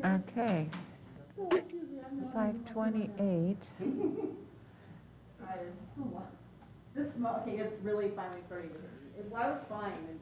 Okay. 5:28. This smoking, it's really finally starting to hit me. I was fine until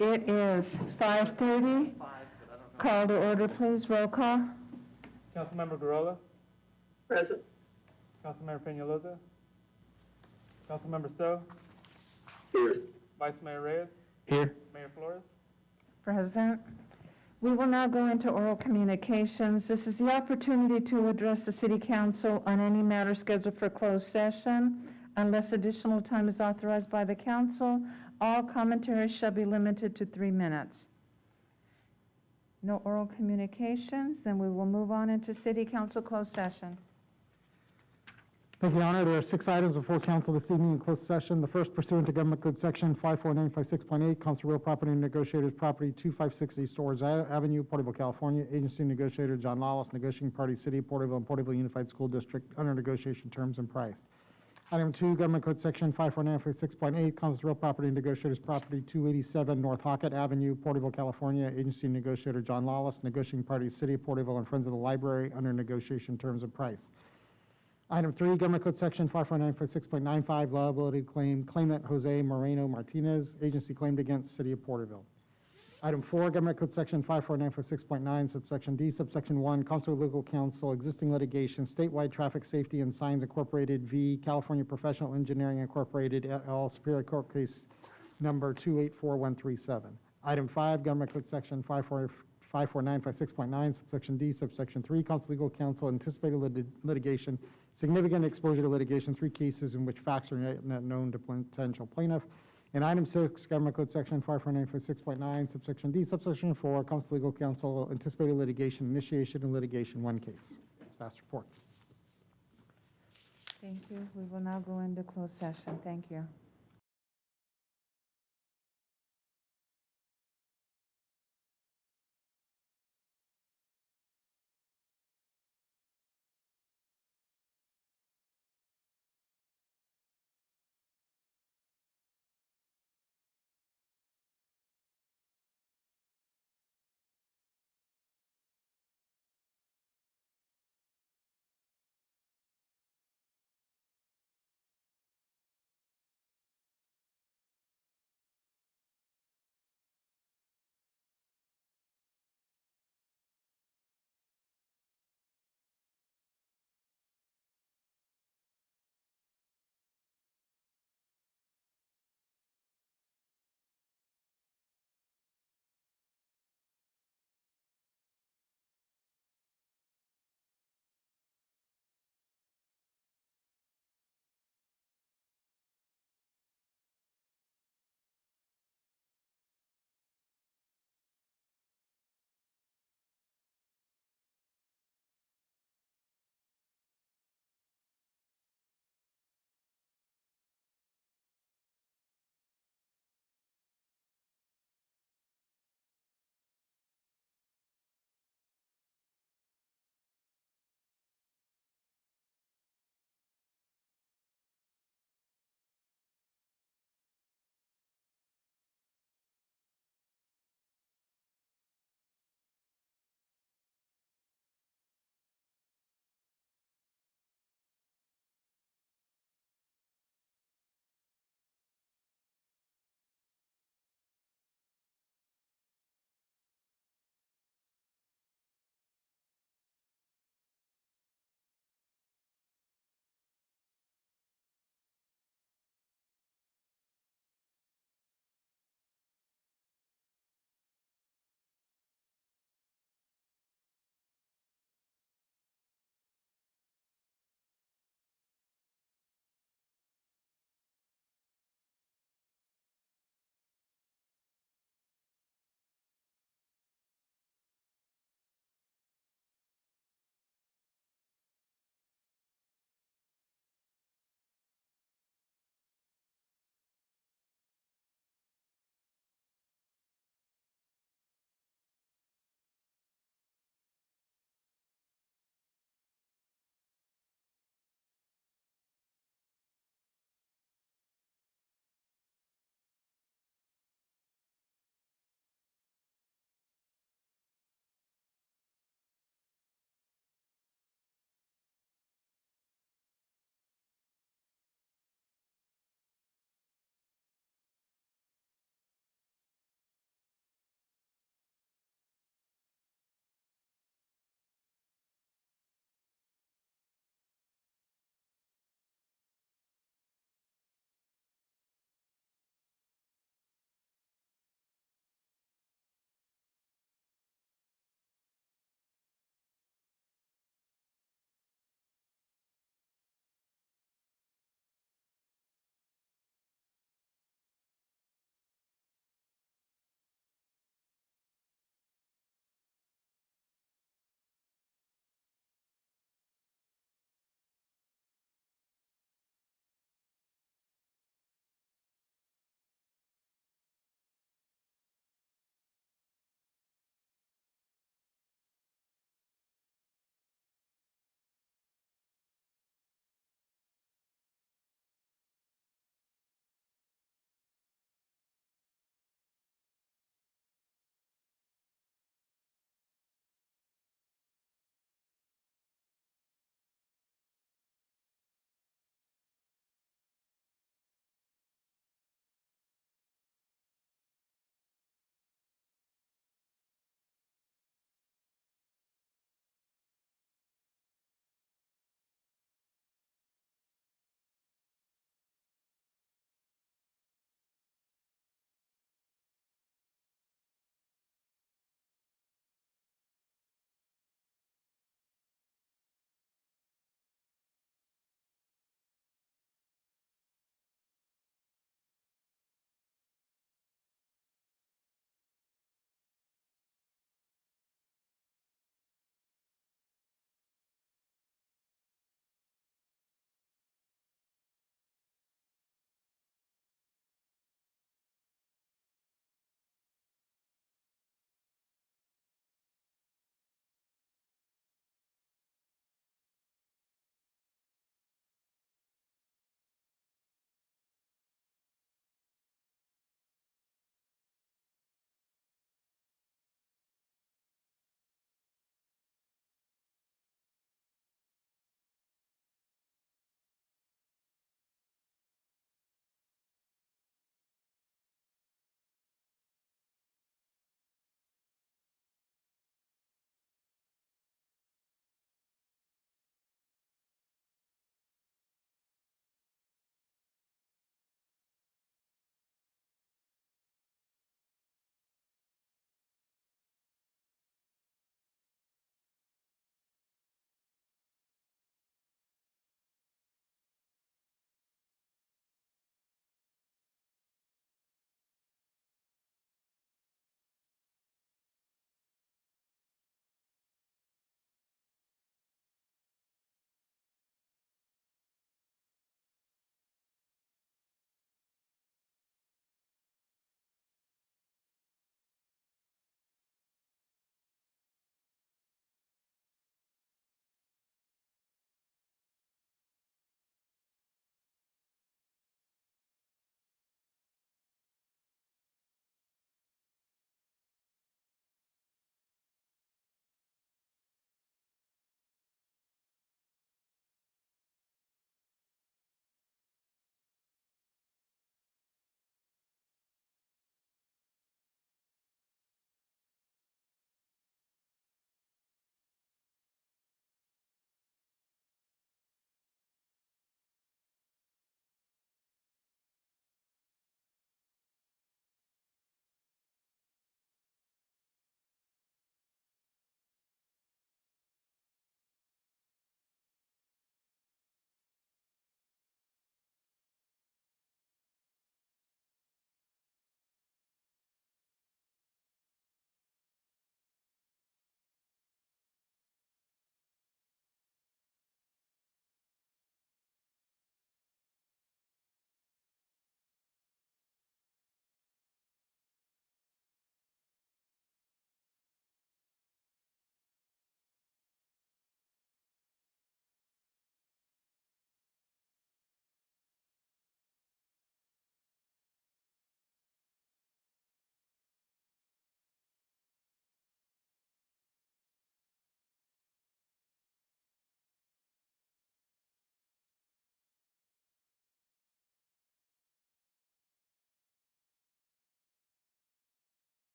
It is 5:30. Call to order, please. Roll call. Councilmember Garola, Present. Councilmember Peñalosa, Councilmember Stowe, Here. Vice Mayor Reyes, Here. Mayor Flores. Present. We will now go into oral communications. This is the opportunity to address the City Council on any matter scheduled for closed session. Unless additional time is authorized by the council, all commentaries shall be limited to 3 minutes. No oral communications, then we will move on into City Council closed session. Thank you, Your Honor. There are 6 items before council this evening in closed session. The first, pursuant to Government Code Section 54956.8, comes to Real Property Negotiators Property 256 East Orange Avenue, Porterville, California. Agency Negotiator John Lawless, negotiating party City of Porterville and Porterville Unified School District, under negotiation terms and price. Item 2, Government Code Section 54956.8, comes to Real Property Negotiators Property 287 North Hockett Avenue, Porterville, California. Agency Negotiator John Lawless, negotiating party City of Porterville and Friends of the Library, under negotiation terms and price. Item 3, Government Code Section 54956.95, liability claim, claimant Jose Moreno Martinez, agency claimed against City of Porterville. Item 4, Government Code Section 54956.9, subsection D, subsection 1, Council of Legal Counsel, existing litigation, statewide traffic safety and signs incorporated v. California Professional Engineering Incorporated et al. Superior Court Case number 284137. Item 5, Government Code Section 54956.9, subsection D, subsection 3, Council of Legal Counsel, anticipated litigation, significant exposure to litigation, 3 cases in which facts are not known to potential plaintiff. And item 6, Government Code Section 54956.9, subsection D, subsection 4, Council of Legal Counsel, anticipated litigation, initiation of litigation, 1 case. Staff's report. Thank you. We will now go into closed session. Thank you.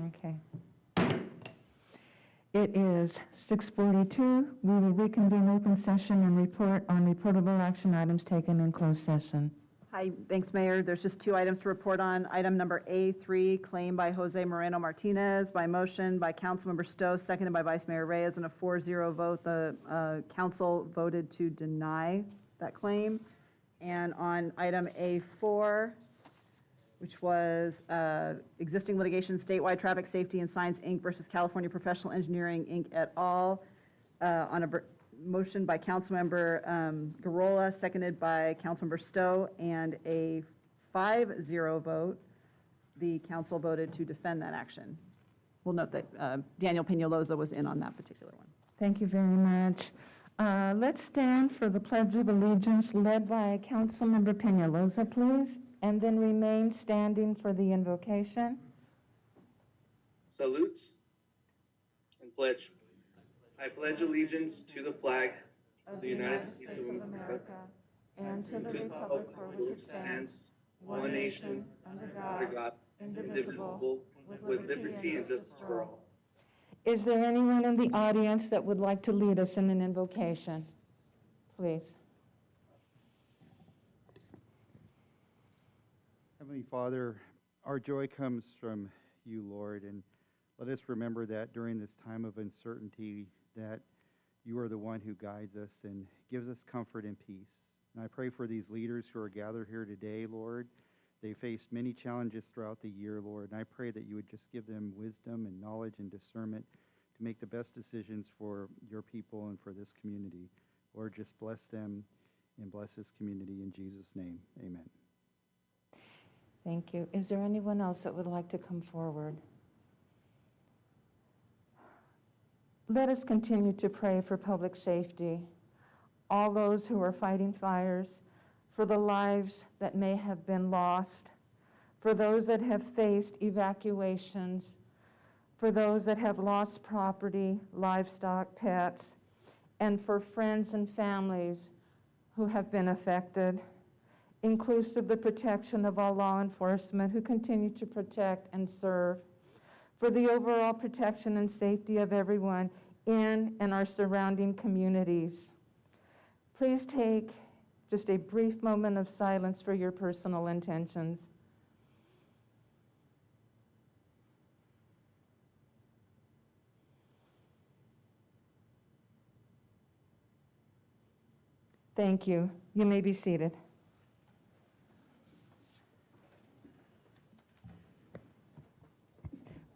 Okay. It is 6:42. We will reconvene open session and report on reportable action items taken in closed session. Hi, thanks, Mayor. There's just 2 items to report on. Item number A3, claim by Jose Moreno Martinez, by motion by Councilmember Stowe, seconded by Vice Mayor Reyes, and a 4-0 vote. The council voted to deny that claim. And on item A4, which was existing litigation, statewide traffic safety and signs, Inc. versus California Professional Engineering, Inc. et al., on a motion by Councilmember Garola, seconded by Councilmember Stowe, and a 5-0 vote, the council voted to defend that action. We'll note that Daniel Peñalosa was in on that particular one. Thank you very much. Let's stand for the Pledge of Allegiance led by Councilmember Peñalosa, please, and then remain standing for the invocation. Salutes and pledge. I pledge allegiance to the flag of the United States of America and to and to the republic for which it stands, one nation, under God, indivisible, with liberty and justice for all. Is there anyone in the audience that would like to lead us in an invocation? Please. Heavenly Father, our joy comes from you, Lord, and let us remember that during this time of uncertainty that you are the one who guides us and gives us comfort and peace. And I pray for these leaders who are gathered here today, Lord. They faced many challenges throughout the year, Lord, and I pray that you would just give them wisdom and knowledge and discernment to make the best decisions for your people and for this community. Lord, just bless them and bless this community in Jesus' name. Amen. Thank you. Is there anyone else that would like to come forward? Let us continue to pray for public safety, all those who are fighting fires, for the lives that may have been lost, for those that have faced evacuations, for those that have lost property, livestock, pets, and for friends and families who have been affected, inclusive the protection of all law enforcement who continue to protect and serve, for the overall protection and safety of everyone in and our surrounding communities. Please take just a brief moment of silence for your personal intentions. Thank you. You may be seated.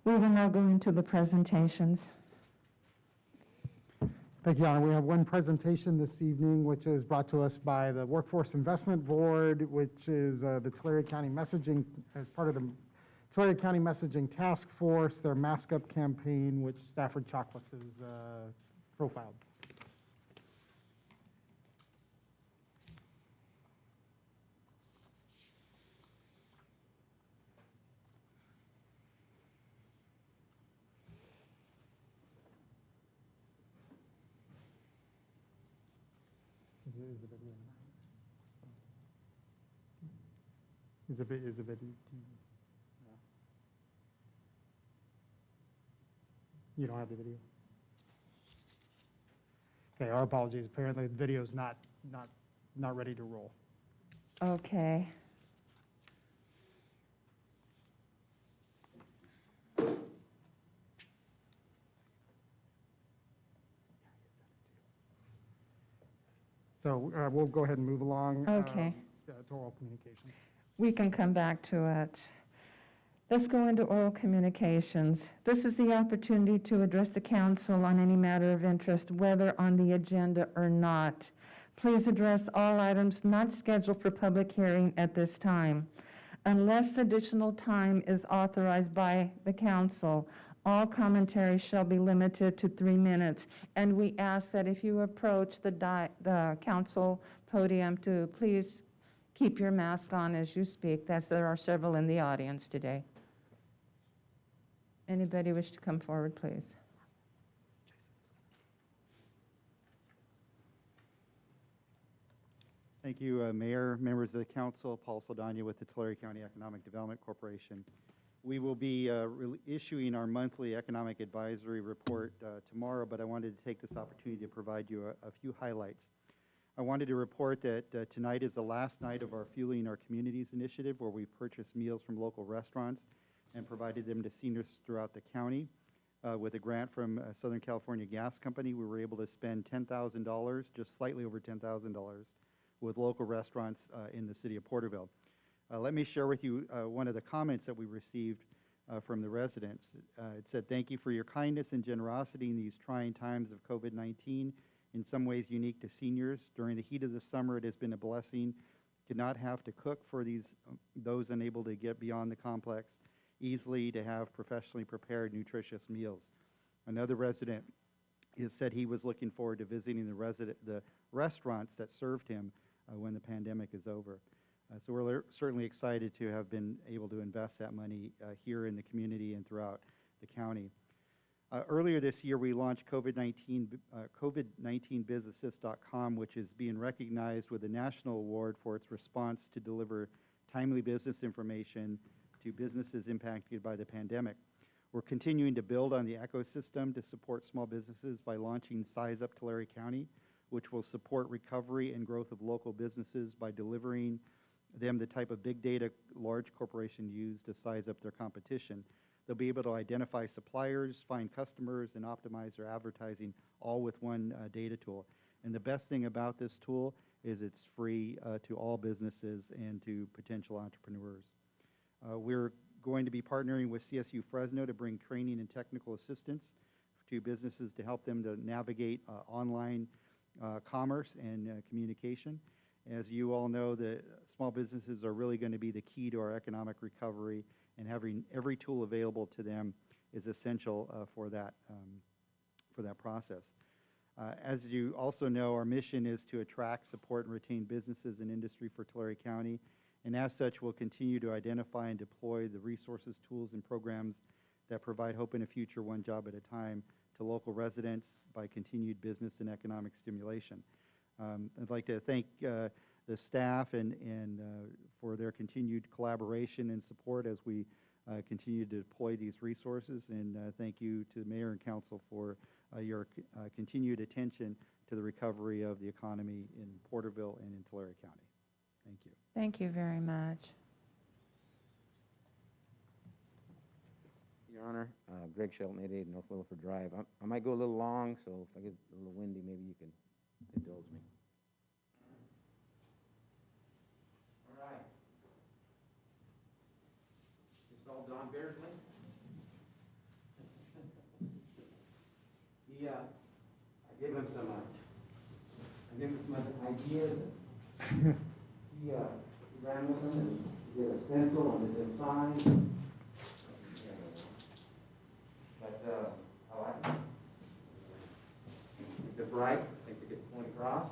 We will now go into the presentations. Thank you, Your Honor. We have one presentation this evening, which is brought to us by the Workforce Investment Board, which is the Tulare County Messaging, as part of the Tulare County Messaging Task Force, their Mask Up campaign, which Stafford Chocolates is profiled. Is the video? You don't have the video? Okay, our apologies. Apparently, the video is not ready to roll. Okay. So we'll go ahead and move along. Okay. To oral communications. We can come back to it. Let's go into oral communications. This is the opportunity to address the council on any matter of interest, whether on the agenda or not. Please address all items not scheduled for public hearing at this time. Unless additional time is authorized by the council, all commentary shall be limited to 3 minutes. And we ask that if you approach the council podium to please keep your mask on as you speak, as there are several in the audience today. Anybody wish to come forward, please? Thank you, Mayor, members of the council. Paul Saldana with the Tulare County Economic Development Corporation. We will be issuing our monthly economic advisory report tomorrow, but I wanted to take this opportunity to provide you a few highlights. I wanted to report that tonight is the last night of our Fueling Our Communities initiative, where we've purchased meals from local restaurants and provided them to seniors throughout the county. With a grant from Southern California Gas Company, we were able to spend $10,000, just slightly over $10,000, with local restaurants in the city of Porterville. Let me share with you one of the comments that we received from the residents. It said, "Thank you for your kindness and generosity in these trying times of COVID-19, in some ways unique to seniors. During the heat of the summer, it has been a blessing to not have to cook for those unable to get beyond the complex easily, to have professionally prepared, nutritious meals." Another resident has said he was looking forward to visiting the restaurants that served him when the pandemic is over. So we're certainly excited to have been able to invest that money here in the community and throughout the county. Earlier this year, we launched COVID-19BizAssist.com, which is being recognized with a national award for its response to deliver timely business information to businesses impacted by the pandemic. We're continuing to build on the ecosystem to support small businesses by launching Size Up Tulare County, which will support recovery and growth of local businesses by delivering them the type of big data large corporations use to size up their competition. They'll be able to identify suppliers, find customers, and optimize their advertising, all with one data tool. And the best thing about this tool is it's free to all businesses and to potential entrepreneurs. We're going to be partnering with CSU Fresno to bring training and technical assistance to businesses to help them to navigate online commerce and communication. As you all know, the small businesses are really going to be the key to our economic recovery, and having every tool available to them is essential for that process. As you also know, our mission is to attract, support, and retain businesses and industry for Tulare County, and as such, we'll continue to identify and deploy the resources, tools, and programs that provide hope in a future one job at a time to local residents by continued business and economic stimulation. I'd like to thank the staff and for their continued collaboration and support as we continue to deploy these resources, and thank you to the mayor and council for your continued attention to the recovery of the economy in Porterville and in Tulare County. Thank you. Thank you very much. Your Honor, Greg Shelton, 88 North Williford Drive. I might go a little long, so if I get a little windy, maybe you can indulge me. All right. This all Don Beardsley. I gave him some ideas. He ran with them and did a stencil and did a sign. But I like them. They're bright. I think they get the point across.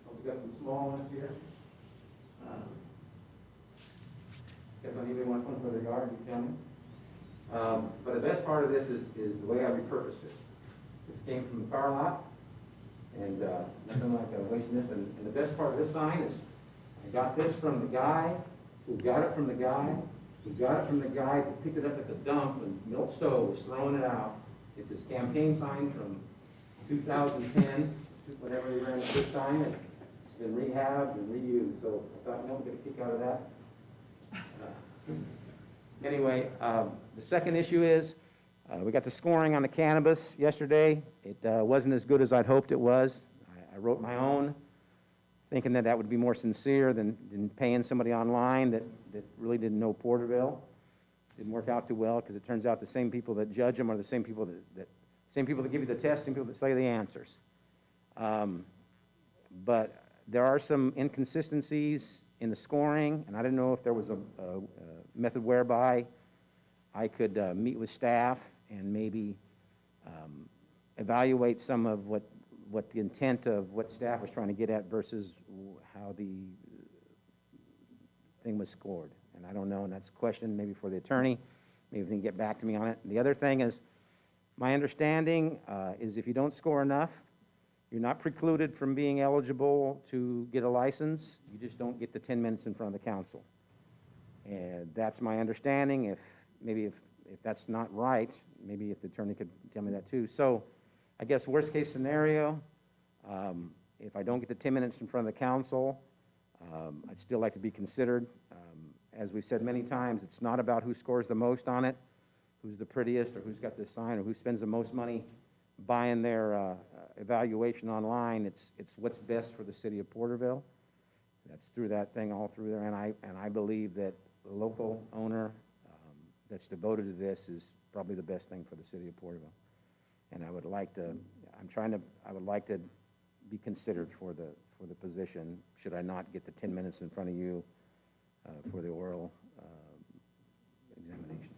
Also got some small ones here. If anybody wants one for their yard, you tell me. But the best part of this is the way I repurposed it. This came from the car lot, and nothing like wasting this. And the best part of this sign is I got this from the guy who got it from the guy who got it from the guy who picked it up at the dump when Milt Stowe was throwing it out. It's his campaign sign from 2010, whenever he ran it this time, and it's been rehabbed and reused. So I thought, no, we'll get a kick out of that. Anyway, the second issue is we got the scoring on the cannabis yesterday. It wasn't as good as I'd hoped it was. I wrote my own, thinking that would be more sincere than paying somebody online that really didn't know Porterville. Didn't work out too well, because it turns out the same people that judge them are the same people that give you the test, same people that say the answers. But there are some inconsistencies in the scoring, and I didn't know if there was a method whereby I could meet with staff and maybe evaluate some of what the intent of what staff was trying to get at versus how the thing was scored. And I don't know, and that's a question maybe for the attorney. Maybe they can get back to me on it. And the other thing is, my understanding is if you don't score enough, you're not precluded from being eligible to get a license. You just don't get the 10 minutes in front of the council. And that's my understanding. If maybe if that's not right, maybe if the attorney could tell me that too. So I guess worst-case scenario, if I don't get the 10 minutes in front of the council, I'd still like to be considered. As we've said many times, it's not about who scores the most on it, who's the prettiest, or who's got the sign, or who spends the most money buying their evaluation online. It's what's best for the city of Porterville. That's through that thing all through there, and I believe that the local owner that's devoted to this is probably the best thing for the city of Porterville. And I would like to, I would like to be considered for the position, should I not get the 10 minutes in front of you for the oral examination.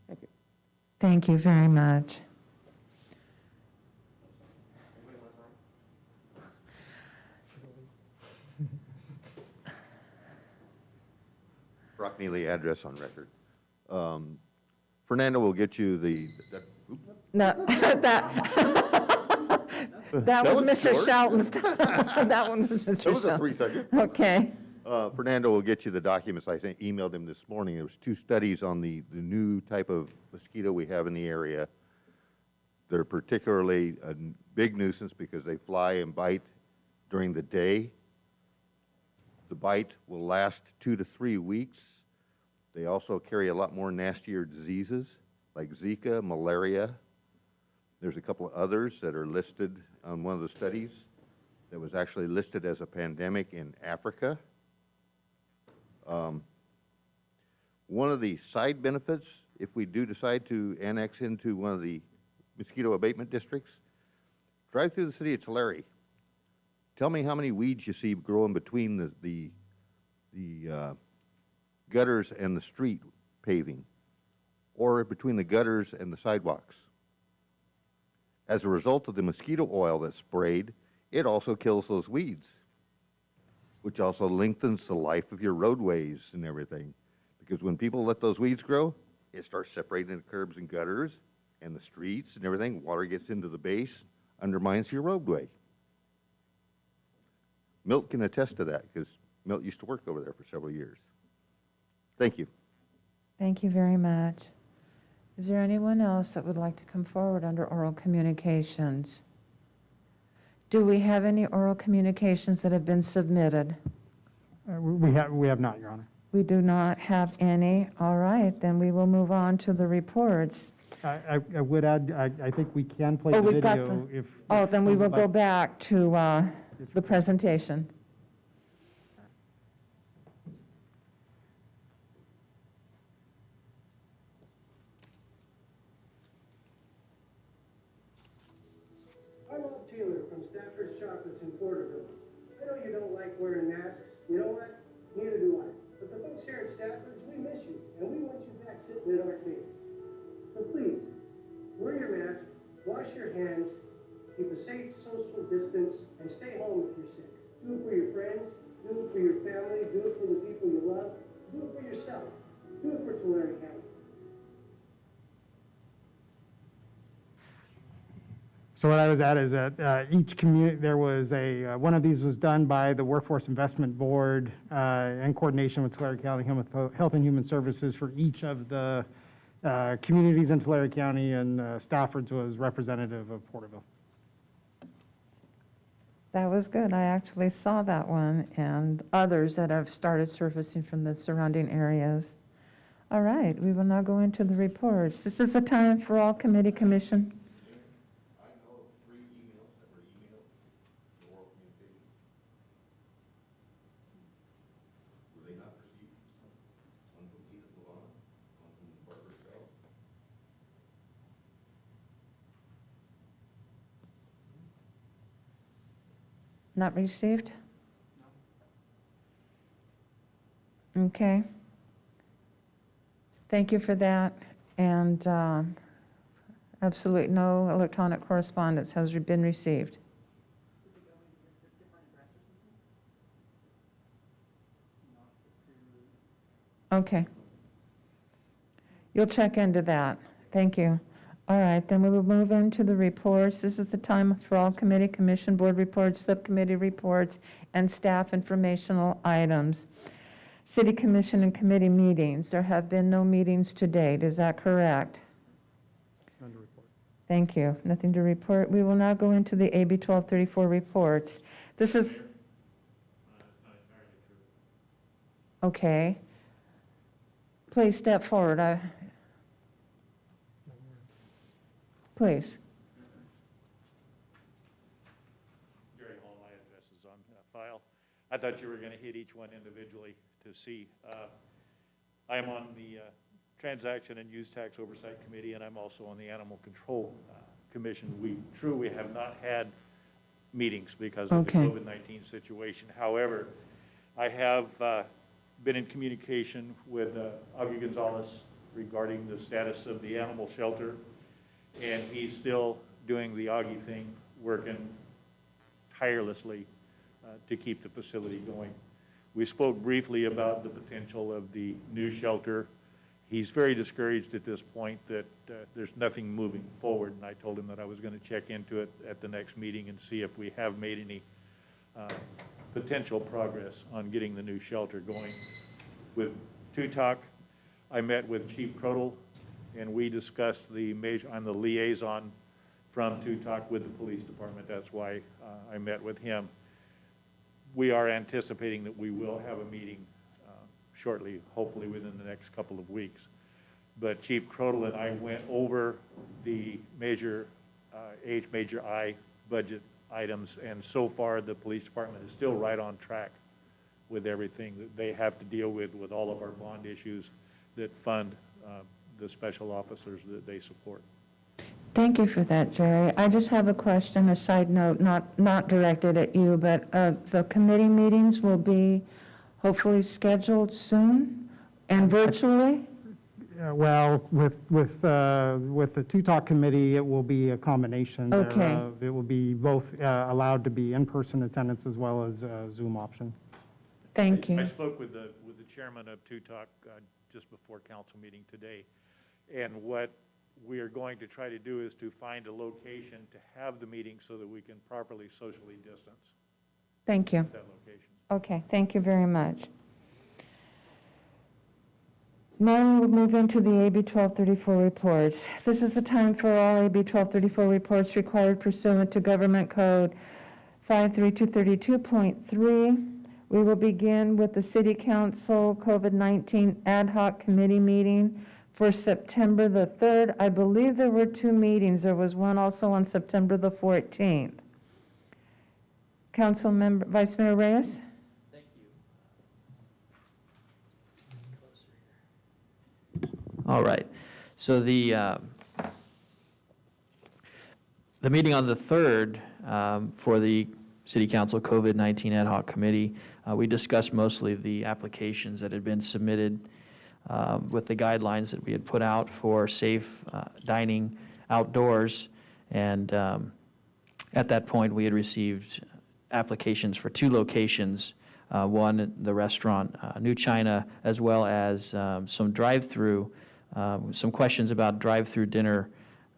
Thank you. Thank you very much. Brock Neely, address on record. Fernando will get you No, that was was Mr. short. Shelton's. That one was Mr. That was a Shelton. 3-second. Okay. Fernando will get you the documents. I think emailed him this morning. There was 2 studies on the new type of mosquito we have in the area. They're particularly a big nuisance because they fly and bite during the day. The bite will last 2 to 3 weeks. They also carry a lot more nastier diseases like Zika, malaria. There's a couple of others that are listed on one of the studies that was actually listed as a pandemic in Africa. One of the side benefits, if we do decide to annex into one of the mosquito abatement districts, drive through the city of Tulare. Tell me how many weeds you see growing between the gutters and the street paving, or between the gutters and the sidewalks. As a result of the mosquito oil that's sprayed, it also kills those weeds, which also lengthens the life of your roadways and everything. Because when people let those weeds grow, it starts separating the curbs and gutters and the streets and everything. Water gets into the base, undermines your roadway. Milt can attest to that because Milt used to work over there for several years. Thank you. Thank you very much. Is there anyone else that would like to come forward under oral communications? Do we have any oral communications that have been submitted? We have not, Your Honor. We do not have any. All right, then we will move on to the reports. I would add, I think we can play Oh, the we've got video if. Oh, then we will but- go back to the presentation. I'm Rob Taylor from Stafford's Chocolates in Porterville. I know you don't like wearing masks. You know what? Neither do I. But the folks here at Stafford's, we miss you, and we want you back sitting at our tables. So please, wear your mask, wash your hands, keep a safe social distance, and stay home if you're sick. Do it for your friends, do it for your family, do it for the people you love, do it for yourself, do it for Tulare County. So what I was at is that each community, there was one of these was done by the Workforce Investment Board in coordination with Tulare County Health and Human Services for each of the communities in Tulare County, and Stafford's was representative of Porterville. That was good. I actually saw that one and others that have started surfacing from the surrounding areas. All right, we will now go into the reports. This is the time for all committee commission. Not received? Okay. Thank you for that. And absolutely no electronic correspondence has been received. Okay. You'll check into that. Thank you. All right, then we will move into the reports. This is the time for all committee, commission, board reports, subcommittee reports, and staff informational items. city commission and committee meetings. There have been no meetings to date. Is that correct? None to report. Thank you. Nothing to report. We will now go into the AB 1234 reports. This is... Okay. Please step forward. Please. Jerry Hall, my address is on file. I thought you were going to hit each one individually to see. I am on the Transaction and Use Tax Oversight Committee, and I'm also on the Animal Control Commission. We have not had meetings because of the Okay. COVID-19 situation. However, I have been in communication with Augie Gonzalez regarding the status of the animal shelter, and he's still doing the Augie thing, working tirelessly to keep the facility going. We spoke briefly about the potential of the new shelter. He's very discouraged at this point that there's nothing moving forward, and I told him that I was going to check into it at the next meeting and see if we have made any potential progress on getting the new shelter going. With Tutok, I met with Chief Crodel, and we discussed I'm the liaison from Tutok with the police department. That's why I met with him. We are anticipating that we will have a meeting shortly, hopefully within the next couple of weeks. But Chief Crodel and I went over the major I budget items, and so far the police department is still right on track with everything that they have to deal with all of our bond issues that fund the special officers that they support. Thank you for that, Jerry. I just have a question, a side note, not directed at you, but the committee meetings will be hopefully scheduled soon and virtually? Well, with the Tutok committee, it will be a combination. Okay. thereof. It will be both allowed to be in-person attendance as well as Zoom option. Thank I you. spoke with the chairman of Tutok just before council meeting today, and what we are going to try to do is to find a location to have the meeting so that we can properly socially distance Thank you. that location. Okay, thank you very much. Now we'll move into the AB 1234 reports. This is the time for all AB 1234 reports required pursuant to Government Code 53232.3. We will begin with the City Council COVID-19 Ad Hoc Committee meeting for September the 3rd. I believe there were two meetings. There was one also on September the 14th. Council Member, Vice Mayor Reyes? Thank you. All right. So the meeting on the 3rd for the City Council COVID-19 Ad Hoc Committee, we discussed mostly the applications that had been submitted with the guidelines that we had put out for safe dining outdoors. And at that point, we had received applications for two locations, one, the restaurant New China, as well as some drive-through, some questions about drive-through dinner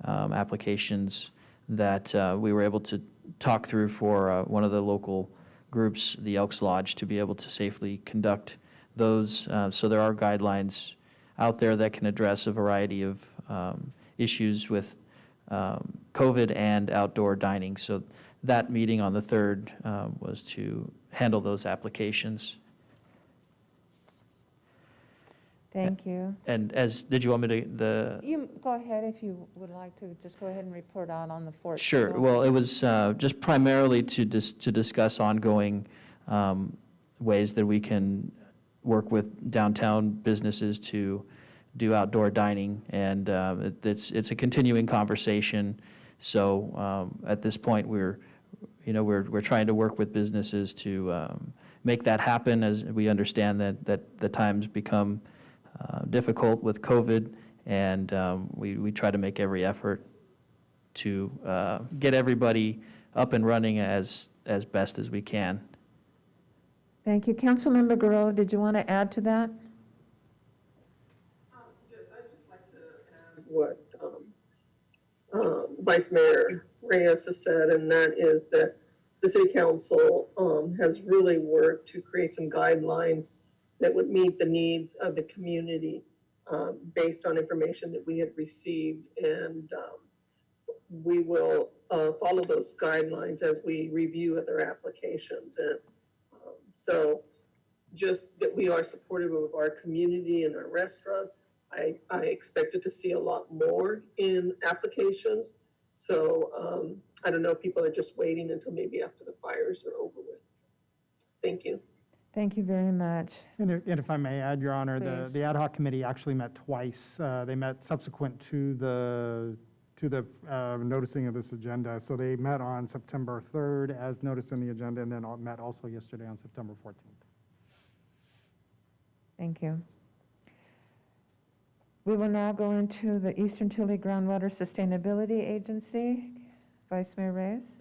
applications that we were able to talk through for one of the local groups, the Elks Lodge, to be able to safely conduct those. So there are guidelines out there that can address a variety of issues with COVID and outdoor dining. So that meeting on the 3rd was to handle those applications. Thank you. And did you want me to, You go ahead if you would like to. Just go ahead and report out on the 14th. Sure. Well, it was just primarily to discuss ongoing ways that we can work with downtown businesses to do outdoor dining, and it's a continuing conversation. So at this point, we're trying to work with businesses to make that happen, as we understand that the times become difficult with COVID, and we try to make every effort to get everybody up and running as best as we can. Thank you. Councilmember Guerrero, did you want to add to that? Yes, I'd just like to add what Vice Mayor Reyes has said, and that is that the City Council has really worked to create some guidelines that would meet the needs of the community based on information that we had received. And we will follow those guidelines as we review other applications. And so just that we are supportive of our community and our restaurant. I expected to see a lot more in applications. So I don't know if people are just waiting until maybe after the fires are over with. Thank you. Thank you very much. And if I may add, Your Honor, Please. the ad hoc committee actually met twice. They met subsequent to the noticing of this agenda. So they met on September 3rd as noticed in the agenda, and then met also yesterday on September 14th. Thank you. We will now go into the Eastern Tule Groundwater Sustainability Agency. Vice Mayor Reyes?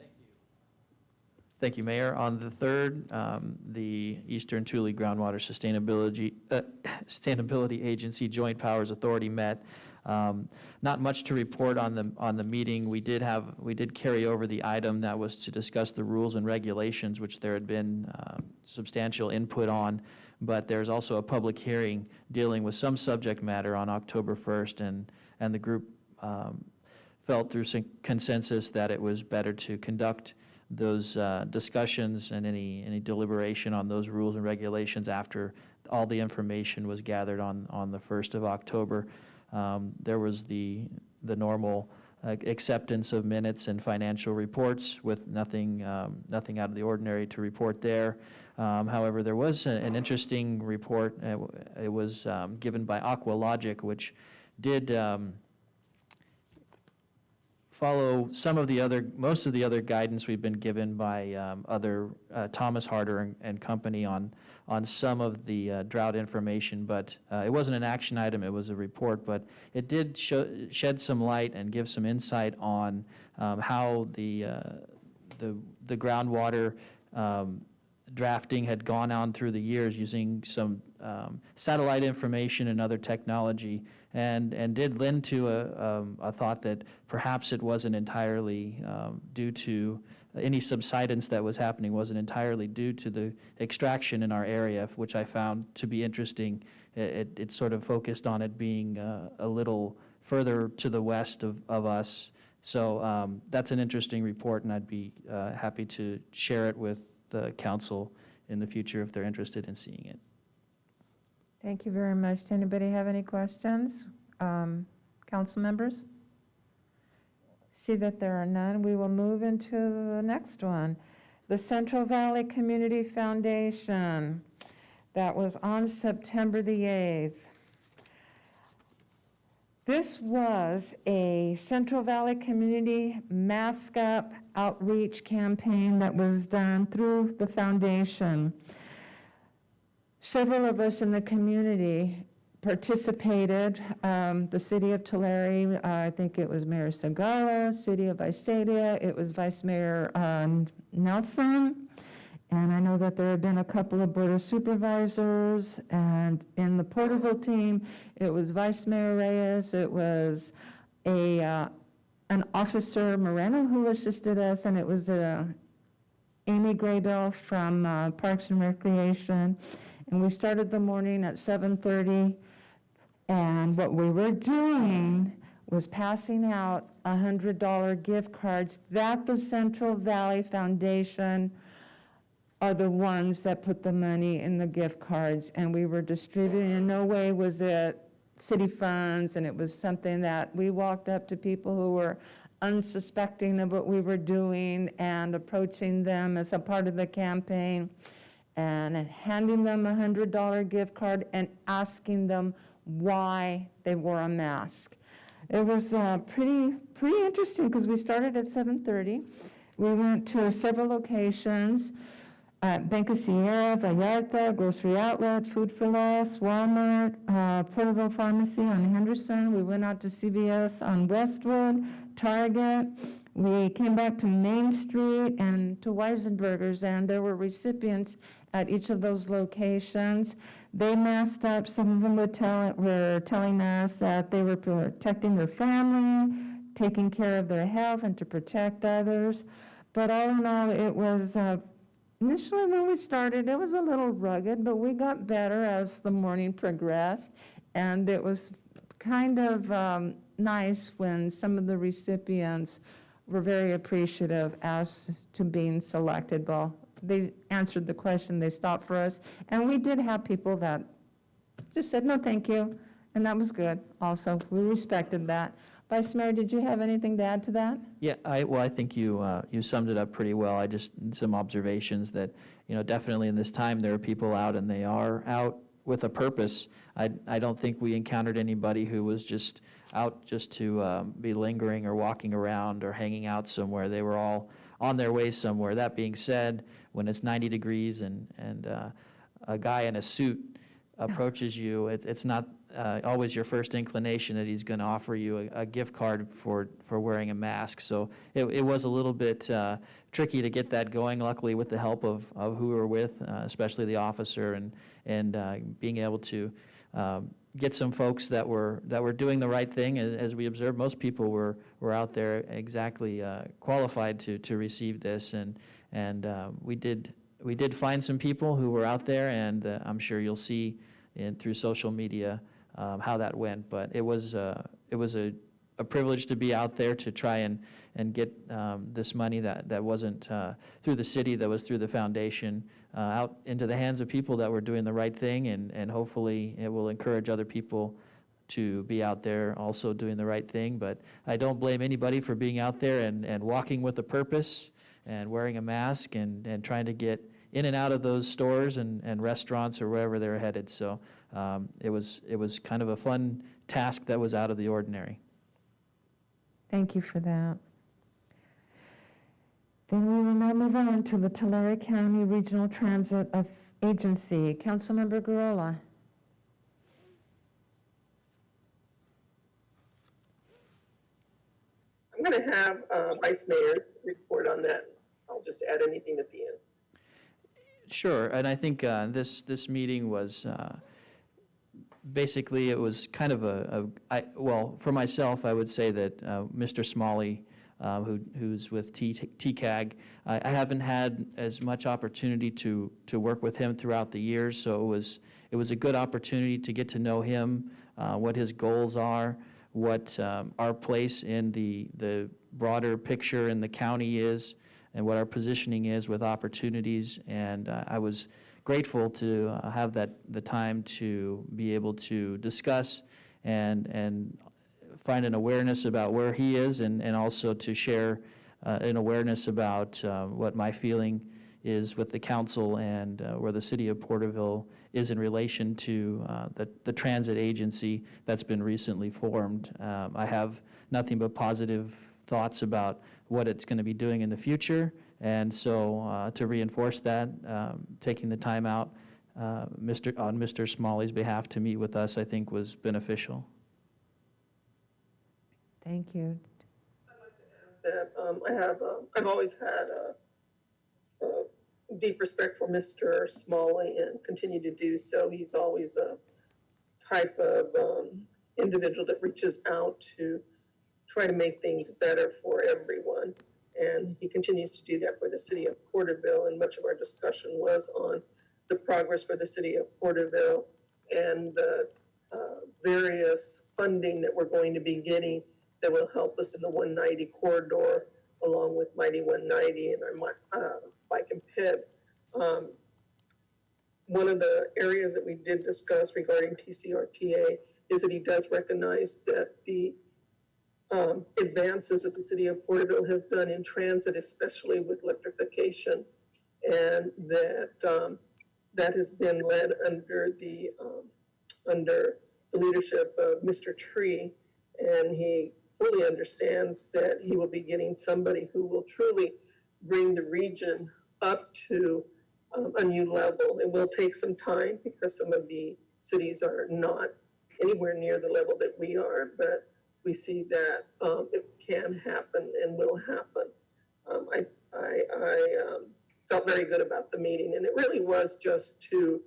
Thank you, Mayor. On the 3rd, the Eastern Tule Groundwater Sustainability Agency Joint Powers Authority met. Not much to report on the meeting. We did carry over the item that was to discuss the rules and regulations, which there had been substantial input on. But there's also a public hearing dealing with some subject matter on October 1st, and the group felt through consensus that it was better to conduct those discussions and any deliberation on those rules and regulations after all the information was gathered on the 1st of October. There was the normal acceptance of minutes and financial reports with nothing out of the ordinary to report there. However, there was an interesting report. It was given by Aqualogic, which did follow most of the other guidance we've been given by other Thomas Harder and company on some of the drought information, but it wasn't an action item, it was a report, but it did shed some light and give some insight on how the groundwater drafting had gone on through the years using some satellite information and other technology, and did lend to a thought that perhaps it wasn't entirely due to any subsidence that was happening, wasn't entirely due to the extraction in our area, which I found to be interesting. It sort of focused on it being a little further to the west of us. So that's an interesting report, and I'd be happy to share it with the council in the future if they're interested in seeing it. Thank you very much. Does anybody have any questions? Council members? See that there are none. We will move into the next one. The Central Valley Community Foundation. That was on September the 8th. This was a Central Valley Community Mask Up outreach campaign that was done through the foundation. Several of us in the community participated. The city of Tulare, I think it was Mayor Segala, city of Visalia, it was Vice Mayor Nelson, and I know that there have been a couple of board of supervisors, and in the Porterville team, it was Vice Mayor Reyes, it was an officer, Moreno, who assisted us, and it was Amy Graybell from Parks and Recreation. And we started the morning at 7:30, and what we were doing was passing out $100 gift cards that the Central Valley Foundation are the ones that put the money in the gift cards, and we were distributing. In no way was it city funds, and it was something that we walked up to people who were unsuspecting of what we were doing and approaching them as a part of the campaign and handing them a $100 gift card and asking them why they wore a mask. It was pretty interesting because we started at 7:30. We went to several locations, Banco Sierra, Vallarta, Grocery Outlet, Food for Less, Walmart, Porterville Pharmacy on Henderson. We went out to CVS on Westwood, Target. We came back to Main Street and to Weisenberger's, and there were recipients at each of those locations. They masked up. Some of them were telling us that they were protecting their family, taking care of their health, and to protect others. But all in all, it was Initially, when we started, it was a little rugged, but we got better as the morning progressed. And it was kind of nice when some of the recipients were very appreciative as to being selected. Well, they answered the question, they stopped for us. And we did have people that just said, no, thank you. And that was good also. We respected that. Vice Mayor, did you have anything to add to that? Yeah, I think you summed it up pretty well. I just, some observations that, definitely in this time, there are people out and they are out with a purpose. I don't think we encountered anybody who was just out just to be lingering or walking around or hanging out somewhere. They were all on their way somewhere. That being said, when it's 90 degrees and a guy in a suit approaches you, it's not always your first inclination that he's going to offer you a gift card for wearing a mask. So it was a little bit tricky to get that going. Luckily, with the help of who we were with, especially the officer, and being able to get some folks that were doing the right thing. As we observed, most people were out there exactly qualified to receive this, and we did find some people who were out there, and I'm sure you'll see through social media how that went. But it was a privilege to be out there to try and get this money that wasn't through the city, that was through the foundation, out into the hands of people that were doing the right thing, and hopefully it will encourage other people to be out there also doing the right thing. But I don't blame anybody for being out there and walking with a purpose and wearing a mask and trying to get in and out of those stores and restaurants or wherever they're headed. So it was kind of a fun task that was out of the ordinary. Thank you for that. Then we will now move on to the Tulare County Regional Transit Agency. Councilmember Gurrola. I'm going to have Vice Mayor report on that. I'll just add anything at the end. Sure, and I think this meeting was basically, it was kind of well, for myself, I would say that Mr. Smalley, who's with TCAG, I haven't had as much opportunity to work with him throughout the years, so it was a good opportunity to get to know him, what his goals are, what our place in the broader picture in the county is, and what our positioning is with opportunities. And I was grateful to have the time to be able to discuss and find an awareness about where he is, and also to share an awareness about what my feeling is with the council and where the city of Porterville is in relation to the transit agency that's been recently formed. I have nothing but positive thoughts about what it's going to be doing in the future, and so to reinforce that, taking the time out on Mr. Smalley's behalf to meet with us, I think was beneficial. Thank you. That I've always had a deep respect for Mr. Smalley and continue to do so. He's always a type of individual that reaches out to try to make things better for everyone. And he continues to do that for the city of Porterville. And much of our discussion was on the progress for the city of Porterville and the various funding that we're going to be getting that will help us in the 190 corridor, along with Mighty 190 and our bike and ped. One of the areas that we did discuss regarding TCRTA is that he does recognize that the advances that the city of Porterville has done in transit, especially with electrification, and that that has been led under the leadership of Mr. Tree, and he fully understands that he will be getting somebody who will truly bring the region up to a new level. It will take some time because some of the cities are not anywhere near the level that we are, but we see that it can happen and will happen. I felt very good about the meeting, and it really was just to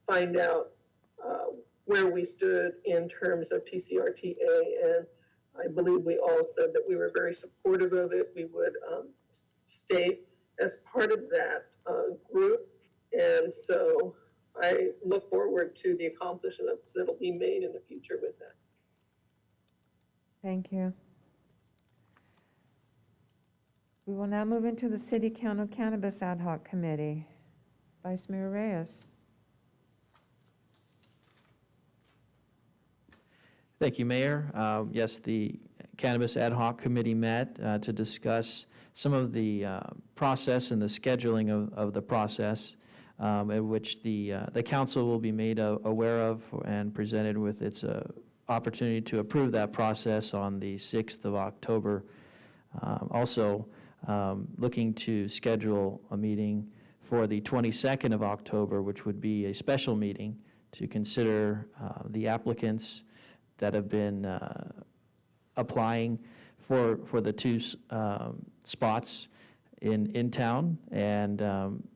find out where we stood in terms of TCRTA, and I believe we all said that we were very supportive of it. We would state as part of that group. And so I look forward to the accomplishments that'll be made in the future with that. Thank you. We will now move into the City Council Cannabis Ad Hoc Committee. Vice Mayor Reyes. Thank you, Mayor. Yes, the Cannabis Ad Hoc Committee met to discuss some of the process and the scheduling of the process, in which the council will be made aware of and presented with its opportunity to approve that process on the 6th of October. Also, looking to schedule a meeting for the 22nd of October, which would be a special meeting to consider the applicants that have been applying for the two spots in town, and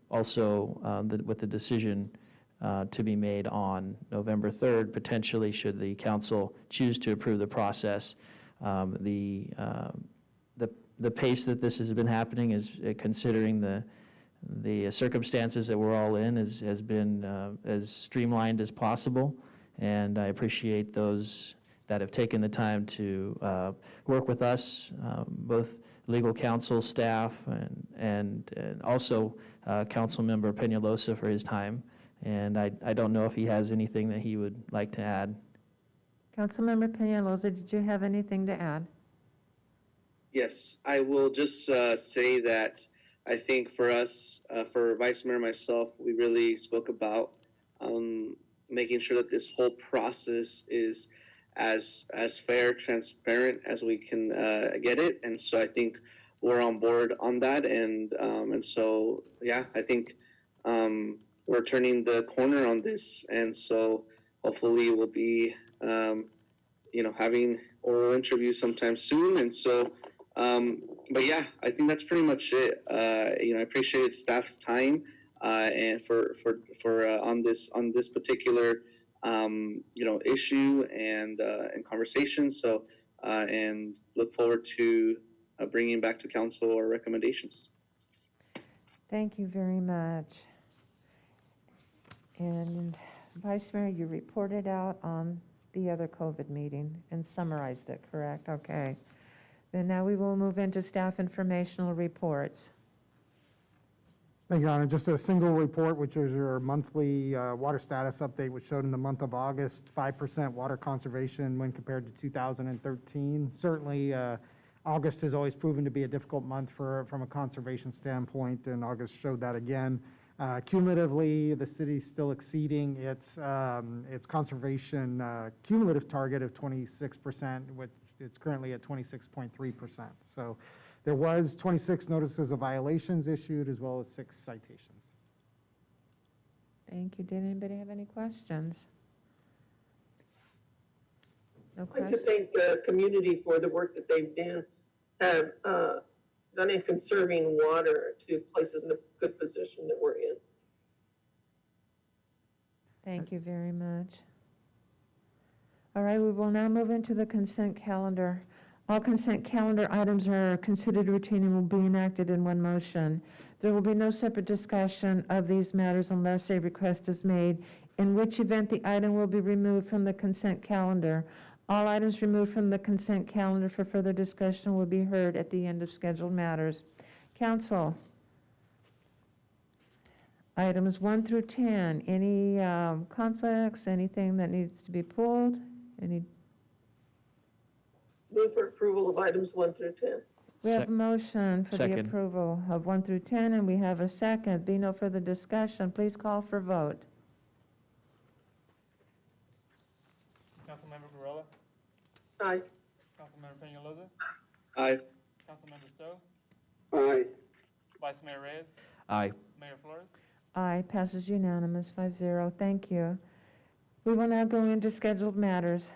also with the decision to be made on November 3rd, potentially, should the council choose to approve the process. The pace that this has been happening is, considering the circumstances that we're all in, has been as streamlined as possible, and I appreciate those that have taken the time to work with us, both legal counsel, staff, and also Councilmember Peñalosa for his time. And I don't know if he has anything that he would like to add. Councilmember Peñalosa, did you have anything to add? Yes, I will just say that I think for us, for Vice Mayor and myself, we really spoke about making sure that this whole process is as fair, transparent as we can get it. And so I think we're on board on that. And so, yeah, I think we're turning the corner on this. And so hopefully we'll be, having oral interviews sometime soon. And so, but yeah, I think that's pretty much it. I appreciate staff's time and for on this particular issue and conversation. So and look forward to bringing back to council our recommendations. Thank you very much. And Vice Mayor, you reported out on the other COVID meeting and summarized it, correct? Okay. Then now we will move into staff informational reports. Thank you, Your Honor. Just a single report, which is your monthly water status update, which showed in the month of August, 5% water conservation when compared to 2013. Certainly, August has always proven to be a difficult month from a conservation standpoint, and August showed that again. Cumulatively, the city's still exceeding its conservation cumulative target of 26%, which it's currently at 26.3%. So there was 26 notices of violations issued, as well as 6 citations. Thank you. Did anybody have any questions? No I'd like questions? to thank the community for the work that they've done in conserving water to place us in a good position that we're in. Thank you very much. All right, we will now move into the consent calendar. All consent calendar items are considered routine and will be enacted in one motion. There will be no separate discussion of these matters unless a request is made, in which event the item will be removed from the consent calendar. All items removed from the consent calendar for further discussion will be heard at the end of scheduled matters. Council, items 1 through 10, any conflicts, anything that needs to be pulled? Any? Move for approval of items 1 through 10. We have a motion for the Second. approval of 1 through 10, and we have a second. Be no further discussion. Please call for vote. Councilmember Gurrola? Aye. Councilmember Peñalosa? Aye. Councilmember Stowe? Aye. Vice Mayor Reyes? Aye. Mayor Flores? Aye, passes unanimous, 5-0. Thank you. We will now go into scheduled matters.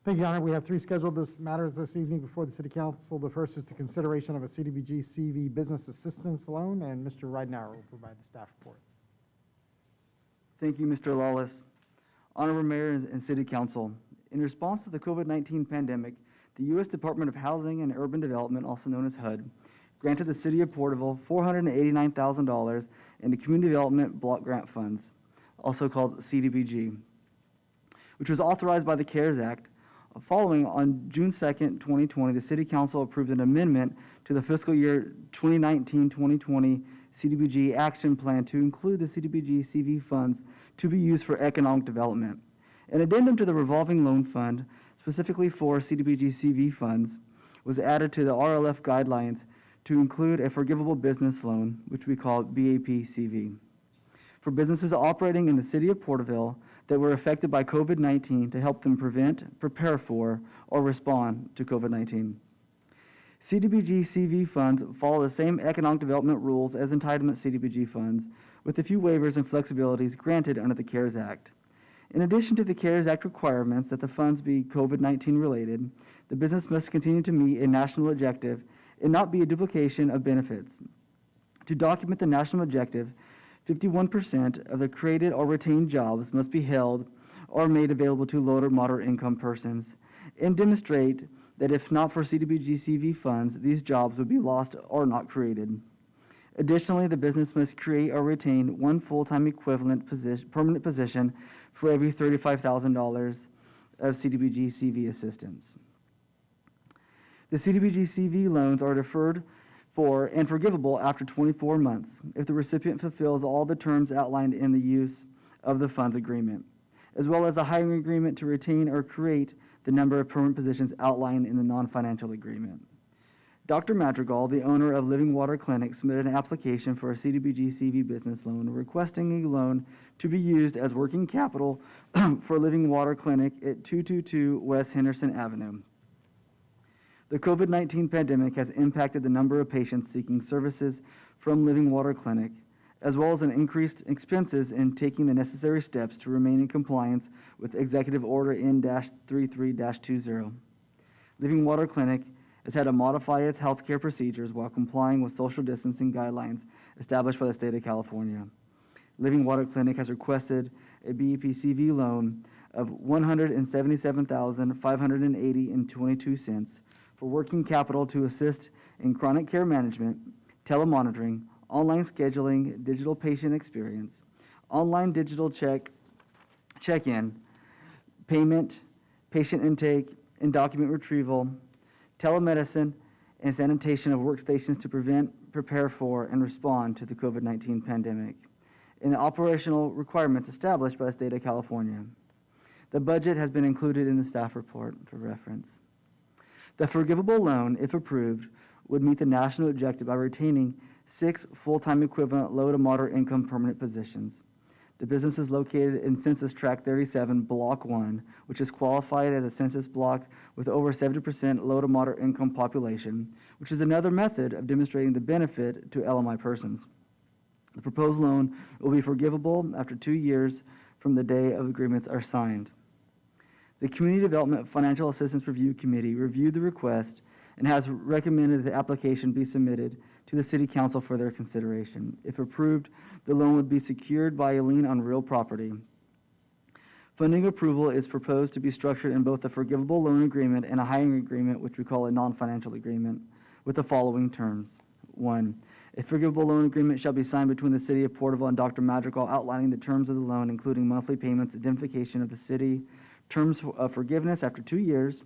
Thank you, Your Honor. We have 3 scheduled matters this evening before the City Council. The first is the consideration of a CDBG CV business assistance loan, and Mr. Ridenour will provide the staff report. Thank you, Mr. Lawless. Honorable Mayor and City Council, in response to the COVID-19 pandemic, the U.S. Department of Housing and Urban Development, also known as HUD, granted the City of Porterville $489,000 in the Community Development Block Grant Funds, also called CDBG, which was authorized by the CARES Act. Following, on June 2nd, 2020, the City Council approved an amendment to the fiscal year 2019-2020 CDBG Action Plan to include the CDBG CV funds to be used for economic development. An addendum to the revolving loan fund, specifically for CDBG CV funds, was added to the RLF guidelines to include a forgivable business loan, which we call BAP-CV, for businesses operating in the City of Porterville that were affected by COVID-19 to help them prevent, prepare for, or respond to COVID-19. CDBG CV funds follow the same economic development rules as entitlement CDBG funds, with a few waivers and flexibilities granted under the CARES Act. In addition to the CARES Act requirements that the funds be COVID-19 related, the business must continue to meet a national objective and not be a duplication of benefits. To document the national objective, 51% of the created or retained jobs must be held or made available to low or moderate income persons, and demonstrate that if not for CDBG CV funds, these jobs would be lost or not created. Additionally, the business must create or retain one full-time equivalent permanent position for every $35,000 of CDBG CV assistance. The CDBG CV loans are deferred for and forgivable after 24 months if the recipient fulfills all the terms outlined in the use of the funds agreement, as well as a hiring agreement to retain or create the number of permanent positions outlined in the non-financial agreement. Dr. Madrigal, the owner of Living Water Clinic, submitted an application for a CDBG CV business loan requesting a loan to be used as working capital for Living Water Clinic at 222 West Henderson Avenue. The COVID-19 pandemic has impacted the number of patients seeking services from Living Water Clinic, as well as an increased expenses in taking the necessary steps to remain in compliance with Executive Order N-33-20. Living Water Clinic has had to modify its healthcare procedures while complying with social distancing guidelines established by the state of California. Living Water Clinic has requested a BEP-CV loan of $177,580.22 for working capital to assist in chronic care management, telemonitoring, online scheduling, digital patient experience, online digital check-in, payment, patient intake, and document retrieval, telemedicine, and sanitation of workstations to prevent, prepare for, and respond to the COVID-19 pandemic, and the operational requirements established by the state of California. The budget has been included in the staff report for reference. The forgivable loan, if approved, would meet the national objective by retaining 6 full-time equivalent low to moderate income permanent positions. The business is located in Census Tract 37, Block 1, which is qualified as a census block with over 70% low to moderate income population, which is another method of demonstrating the benefit to LMI persons. The proposed loan will be forgivable after 2 years from the day of agreements are signed. The Community Development Financial Assistance Review Committee reviewed the request and has recommended the application be submitted to the City Council for their consideration. If approved, the loan would be secured by a lien on real property. Funding approval is proposed to be structured in both a forgivable loan agreement and a hiring agreement, which we call a non-financial agreement, with the following terms. 1, a forgivable loan agreement shall be signed between the City of Porterville and Dr. Madrigal outlining the terms of the loan, including monthly payments, identification of the city, terms of forgiveness after 2 years,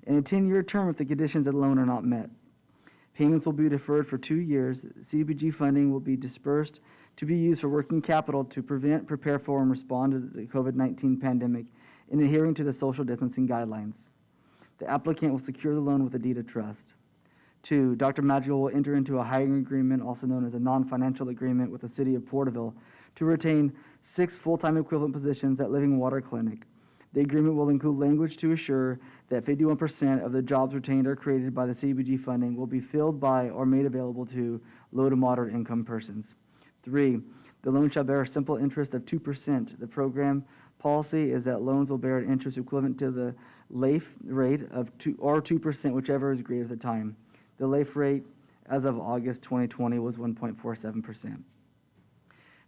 and a 10-year term if the conditions of the loan are not met. Payments will be deferred for 2 years. CDBG funding will be dispersed to be used for working capital to prevent, prepare for, and respond to the COVID-19 pandemic in adhering to the social distancing guidelines. The applicant will secure the loan with a deed of trust. 2, Dr. Madrigal will enter into a hiring agreement, also known as a non-financial agreement, with the City of Porterville to retain 6 full-time equivalent positions at Living Water Clinic. The agreement will include language to assure that 51% of the jobs retained or created by the CDBG funding will be filled by or made available to low to moderate income persons. 3, the loan shall bear a simple interest of 2%. The program policy is that loans will bear an interest equivalent to the LAIF rate of 2%, whichever is agreed at the time. The LAIF rate as of August 2020 was 1.47%.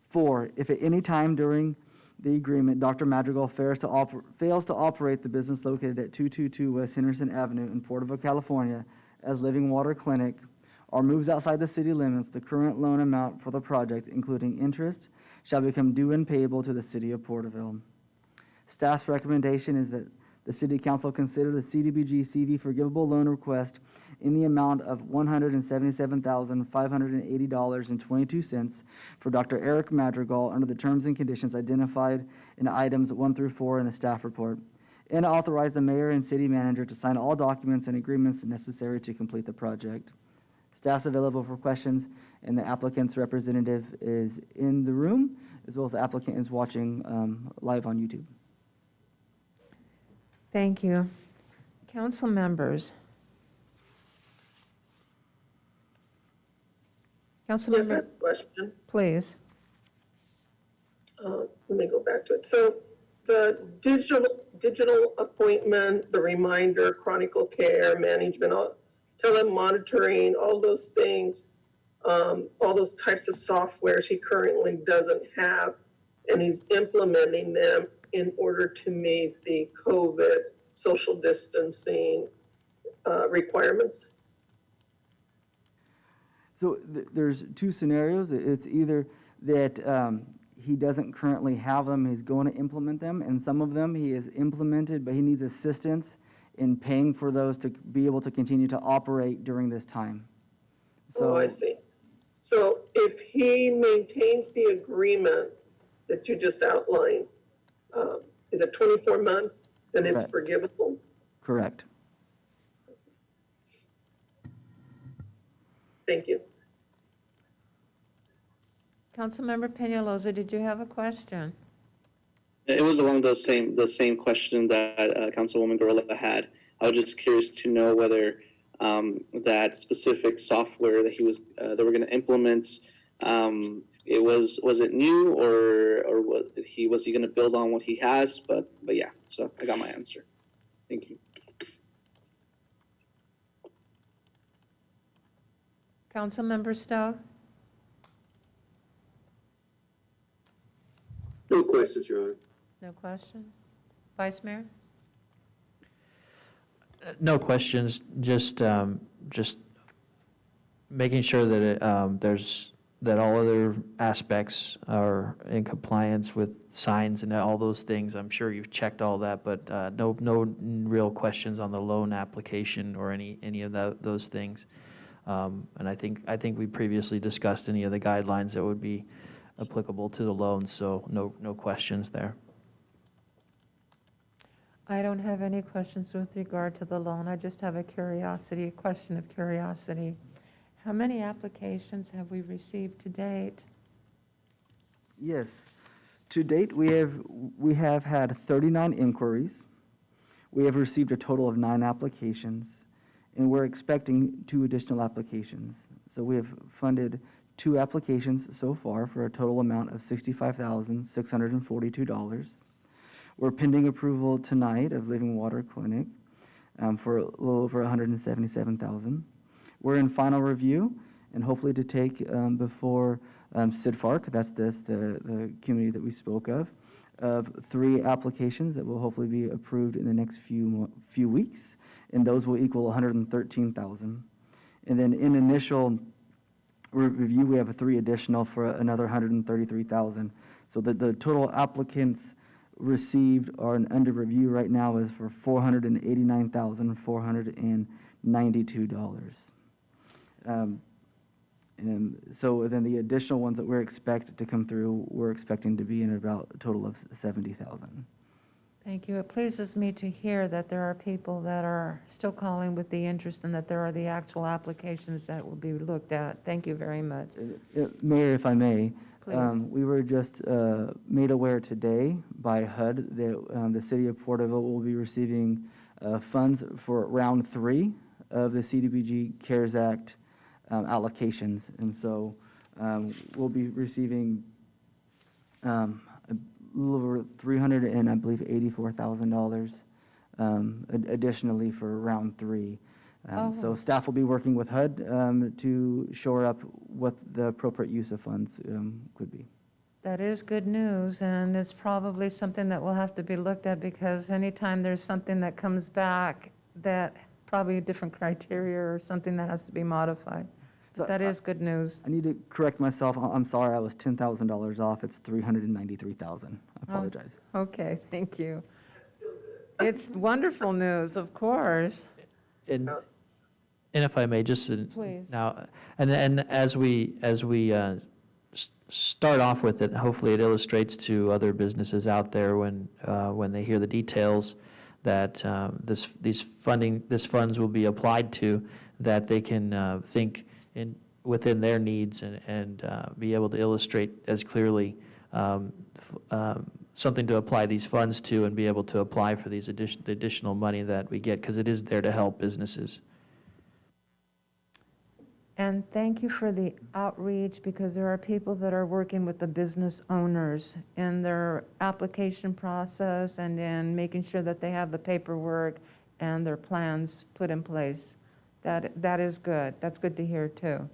4, if at any time during the agreement, Dr. Madrigal fails to operate the business located at 222 West Henderson Avenue in Porterville, California, as Living Water Clinic, or moves outside the city limits, the current loan amount for the project, including interest, shall become due and payable to the city of Porterville. Staff's recommendation is that the city council consider the CDBG CV forgivable loan request in the amount of $177,580.22 for Dr. Eric Madrigal under the terms and conditions identified in items 1 through 4 in the staff report, and authorize the mayor and city manager to sign all documents and agreements necessary to complete the project. Staff's available for questions, and the applicant's representative is in the room, as well as the applicant is watching live on YouTube. Thank you. Council members. Yes, I have Councilmember, a question. please. Let me go back to it. So the digital appointment, the reminder, chronicle care, management, telemonitoring, all those things, all those types of softwares he currently doesn't have, and he's implementing them in order to meet the COVID social distancing requirements. So there's two scenarios. It's either that he doesn't currently have them, he's going to implement them, and some of them he has implemented, but he needs assistance in paying for those to be able to continue to operate during this time. Oh, I see. So if he maintains the agreement that you just outlined, is it 24 months? Then it's Correct. forgivable? Correct. Thank you. Councilmember Peñalosa, did you have a question? It was along the same question that Councilwoman Gorilla had. I was just curious to know whether that specific software that they were going to implement, was it new or was he going to build on what he has? But yeah, so I got my answer. Thank you. Councilmember Stowe? No questions, Your Honor. No questions? Vice Mayor? No questions, just making sure that that all other aspects are in compliance with signs and all those things. I'm sure you've checked all that, but no real questions on the loan application or any of those things. And I think we previously discussed any of the guidelines that would be applicable to the loan, so no questions there. I don't have any questions with regard to the loan. I just have a question of curiosity. How many applications have we received to date? Yes. To date, we have had 39 inquiries. We have received a total of 9 applications, and we're expecting 2 additional applications. So we have funded 2 applications so far for a total amount of $65,642. We're pending approval tonight of Living Water Clinic for a little over $177,000. We're in final review and hopefully to take before CIDFARC, that's the committee that we spoke of 3 applications that will hopefully be approved in the next few weeks, and those will equal $113,000. And then in initial review, we have 3 additional for another $133,000. So the total applicants received or under review right now is for $489,492. And so then the additional ones that we're expected to come through, we're expecting to be in about a total of $70,000. Thank you. It pleases me to hear that there are people that are still calling with the interest and that there are the actual applications that will be looked at. Thank you very much. Mayor, if I may, Please. we were just made aware today by HUD that the city of Porterville will be receiving funds for round 3 of the CDBG CARES Act allocations. And so we'll be receiving a little over $384,000 additionally for round 3. So staff will be working with HUD to shore up what the appropriate use of funds could be. That is good news, and it's probably something that will have to be looked at, because anytime there's something that comes back that probably a different criteria or something that has to be modified. So That is good news. I need to correct myself. I'm sorry, I was $10,000 off. It's $393,000. I apologize. Okay, thank you. It's wonderful news, of course. And if I may, just Please. now, and as we start off with it, hopefully it illustrates to other businesses out there when they hear the details that this funds will be applied to, that they can think within their needs and be able to illustrate as clearly something to apply these funds to, and be able to apply for these additional money that we get, because it is there to help businesses. And thank you for the outreach, because there are people that are working with the business owners in their application process and in making sure that they have the paperwork and their plans put in place. That is good. That's good to hear, too.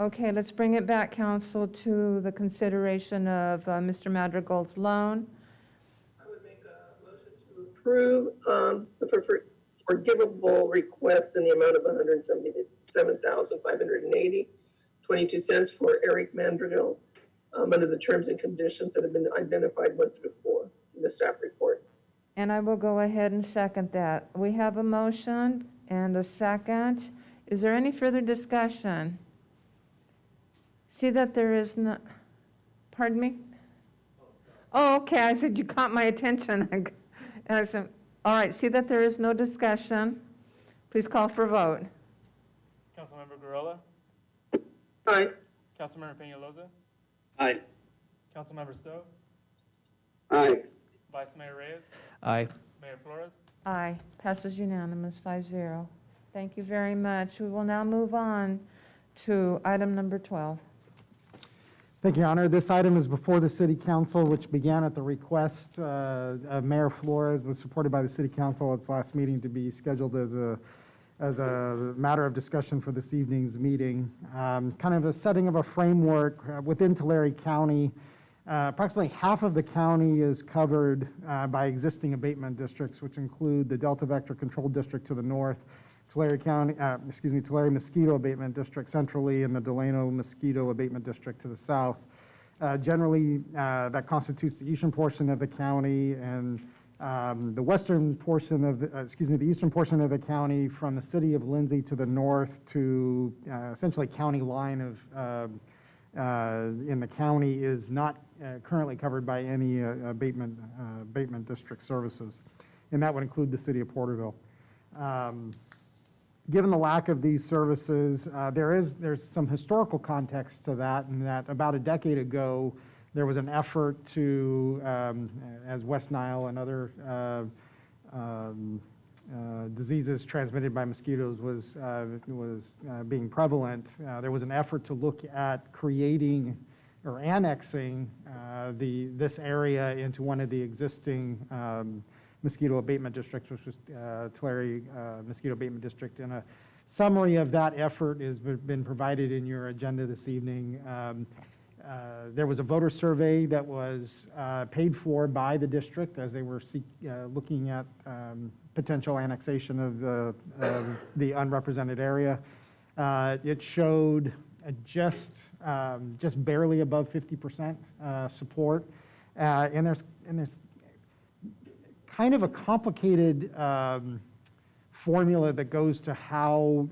Okay, let's bring it back, council, to the consideration of Mr. Madrigal's loan. I would make a motion to approve the forgivable request in the amount of $177,580.22 for Eric Mandrill under the terms and conditions that have been identified 1 through 4 in the staff report. And I will go ahead and second that. We have a motion and a second. Is there any further discussion? See that there is no, pardon me? Oh, okay, I said you caught my attention. And I said, all right, see that there is no discussion. Please call for a vote. Councilmember Gurrola? Aye. Councilmember Peñalosa? Aye. Councilmember Stowe? Aye. Vice Mayor Reyes? Aye. Mayor Flores? Aye, passes unanimous, 5-0. Thank you very much. We will now move on to item number 12. Thank you, Your Honor. This item is before the City Council, which began at the request of Mayor Flores, was supported by the City Council at its last meeting to be scheduled as a matter of discussion for this evening's meeting. Kind of a setting of a framework within Tulare County. Approximately half of the county is covered by existing abatement districts, which include the Delta Vector Control District to the north, Tulare Mosquito Abatement District centrally, and the Delano Mosquito Abatement District to the south. Generally, that constitutes the eastern portion of the county, and the western portion of the eastern portion of the county from the city of Lindsay to the north to essentially county line in the county is not currently covered by any abatement district services, and that would include the city of Porterville. Given the lack of these services, there's some historical context to that, in that about a decade ago, there was an effort to, as West Nile and other diseases transmitted by mosquitoes was being prevalent, there was an effort to look at creating or annexing this area into one of the existing mosquito abatement districts, which was Tulare Mosquito Abatement District. And a summary of that effort has been provided in your agenda this evening. There was a voter survey that was paid for by the district as they were looking at potential annexation of the unrepresented area. It showed just barely above 50% support, and there's kind of a complicated formula that goes to how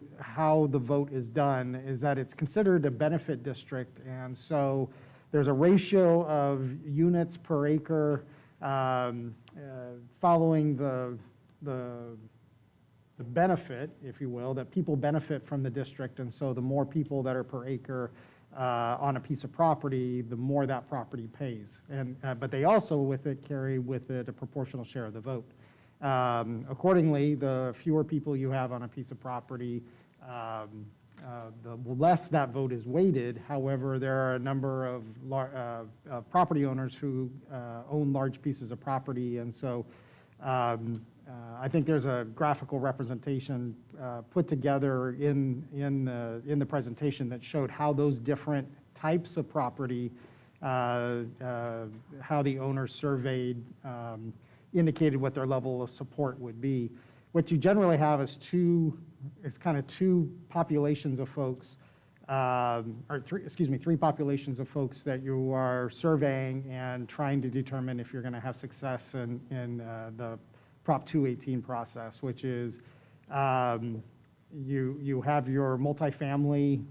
the vote is done, is that it's considered a benefit district, and so there's a ratio of units per acre following the benefit, if you will, that people benefit from the district, and so the more people that are per acre on a piece of property, the more that property pays. And but they also carry with it a proportional share of the vote. Accordingly, the fewer people you have on a piece of property, the less that vote is weighted. However, there are a number of property owners who own large pieces of property, and so I think there's a graphical representation put together in the presentation that showed how those different types of property, how the owners surveyed, indicated what their level of support would be. What you generally have is kind of two populations of folks. three populations of folks that you are surveying and trying to determine if you're going to have success in the Prop 218 process, which is you have your multifamily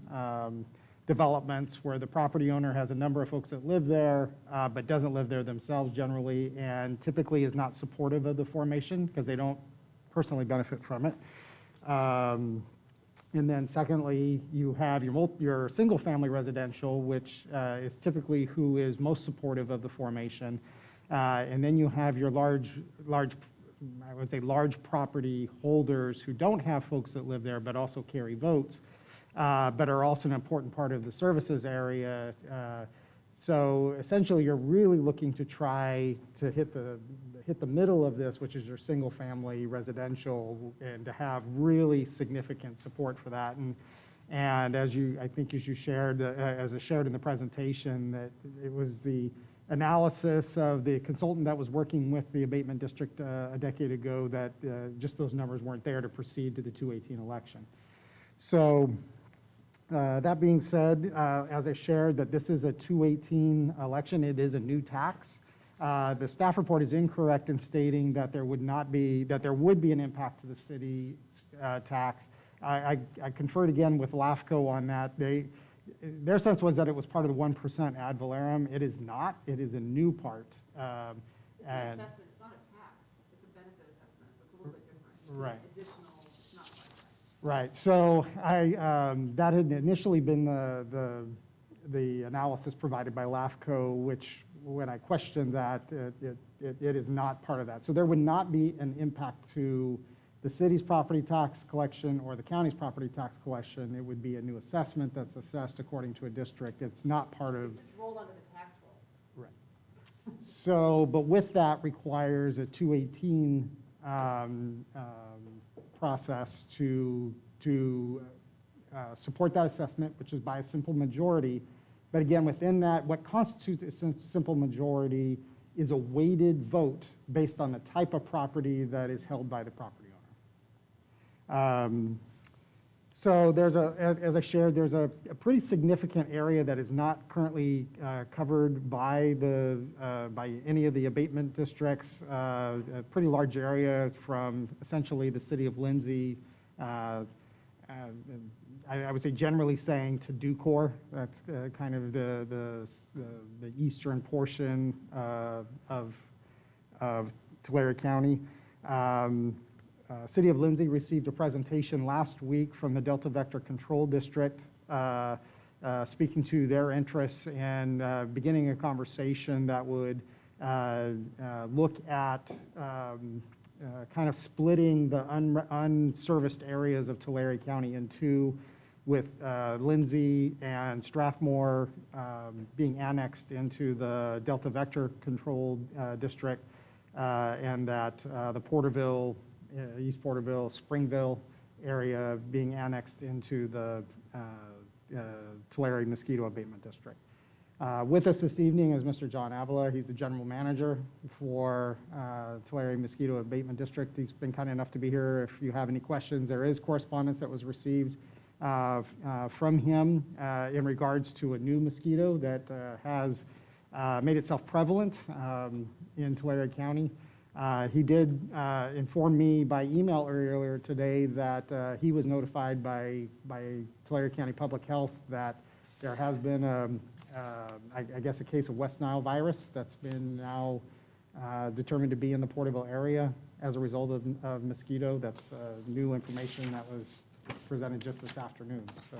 developments where the property owner has a number of folks that live there, but doesn't live there themselves generally, and typically is not supportive of the formation because they don't personally benefit from it. And then secondly, you have your single-family residential, which is typically who is most supportive of the formation. And then you have your large property holders who don't have folks that live there, but also carry votes, but are also an important part of the services area. So essentially, you're really looking to try to hit the middle of this, which is your single-family residential, and to have really significant support for that. And as you shared, as I shared in the presentation, that it was the analysis of the consultant that was working with the abatement district a decade ago that just those numbers weren't there to proceed to the 218 election. So that being said, as I shared, that this is a 218 election. It is a new tax. The staff report is incorrect in stating that there would be an impact to the city tax. I conferred again with LAFCO on that. Their sense was that it was part of the 1% ad valorem. It is not. It is a new part. It's an assessment, it's not a tax, it's a benefit assessment, so it's a little bit different. It's Right. Additional, it's not part of tax. Right. So that had initially been the analysis provided by LAFCO, which when I questioned that, it is not part of that. So there would not be an impact to the city's property tax collection or the county's property tax collection. It would be a new assessment that's assessed according to a district. It's not part of. Just rolled onto the tax roll. Right. So, but with that requires a 218 process to support that assessment, which is by a simple majority. But again, within that, what constitutes a simple majority is a weighted vote based on the type of property that is held by the property owner. So there's as I shared, there's a pretty significant area that is not currently covered by any of the abatement districts. A pretty large area from essentially the city of Lindsay. I would say generally saying to Ducor. That's kind of the eastern portion of Tulare County. City of Lindsay received a presentation last week from the Delta Vector Control District speaking to their interests and beginning a conversation that would look at kind of splitting the unserviced areas of Tulare County in two, with Lindsay and Strathmore being annexed into the Delta Vector Control District, and that the Porterville, East Porterville, Springville area being annexed into the Tulare Mosquito Abatement District. With us this evening is Mr. John Avila. He's the general manager for Tulare Mosquito Abatement District. He's been kind enough to be here. If you have any questions, there is correspondence that was received from him in regards to a new mosquito that has made itself prevalent in Tulare County. He did inform me by email earlier today that he was notified by Tulare County Public Health that there has been, I guess, a case of West Nile virus that's been now determined to be in the Porterville area as a result of mosquito. That's new information that was presented just this afternoon. So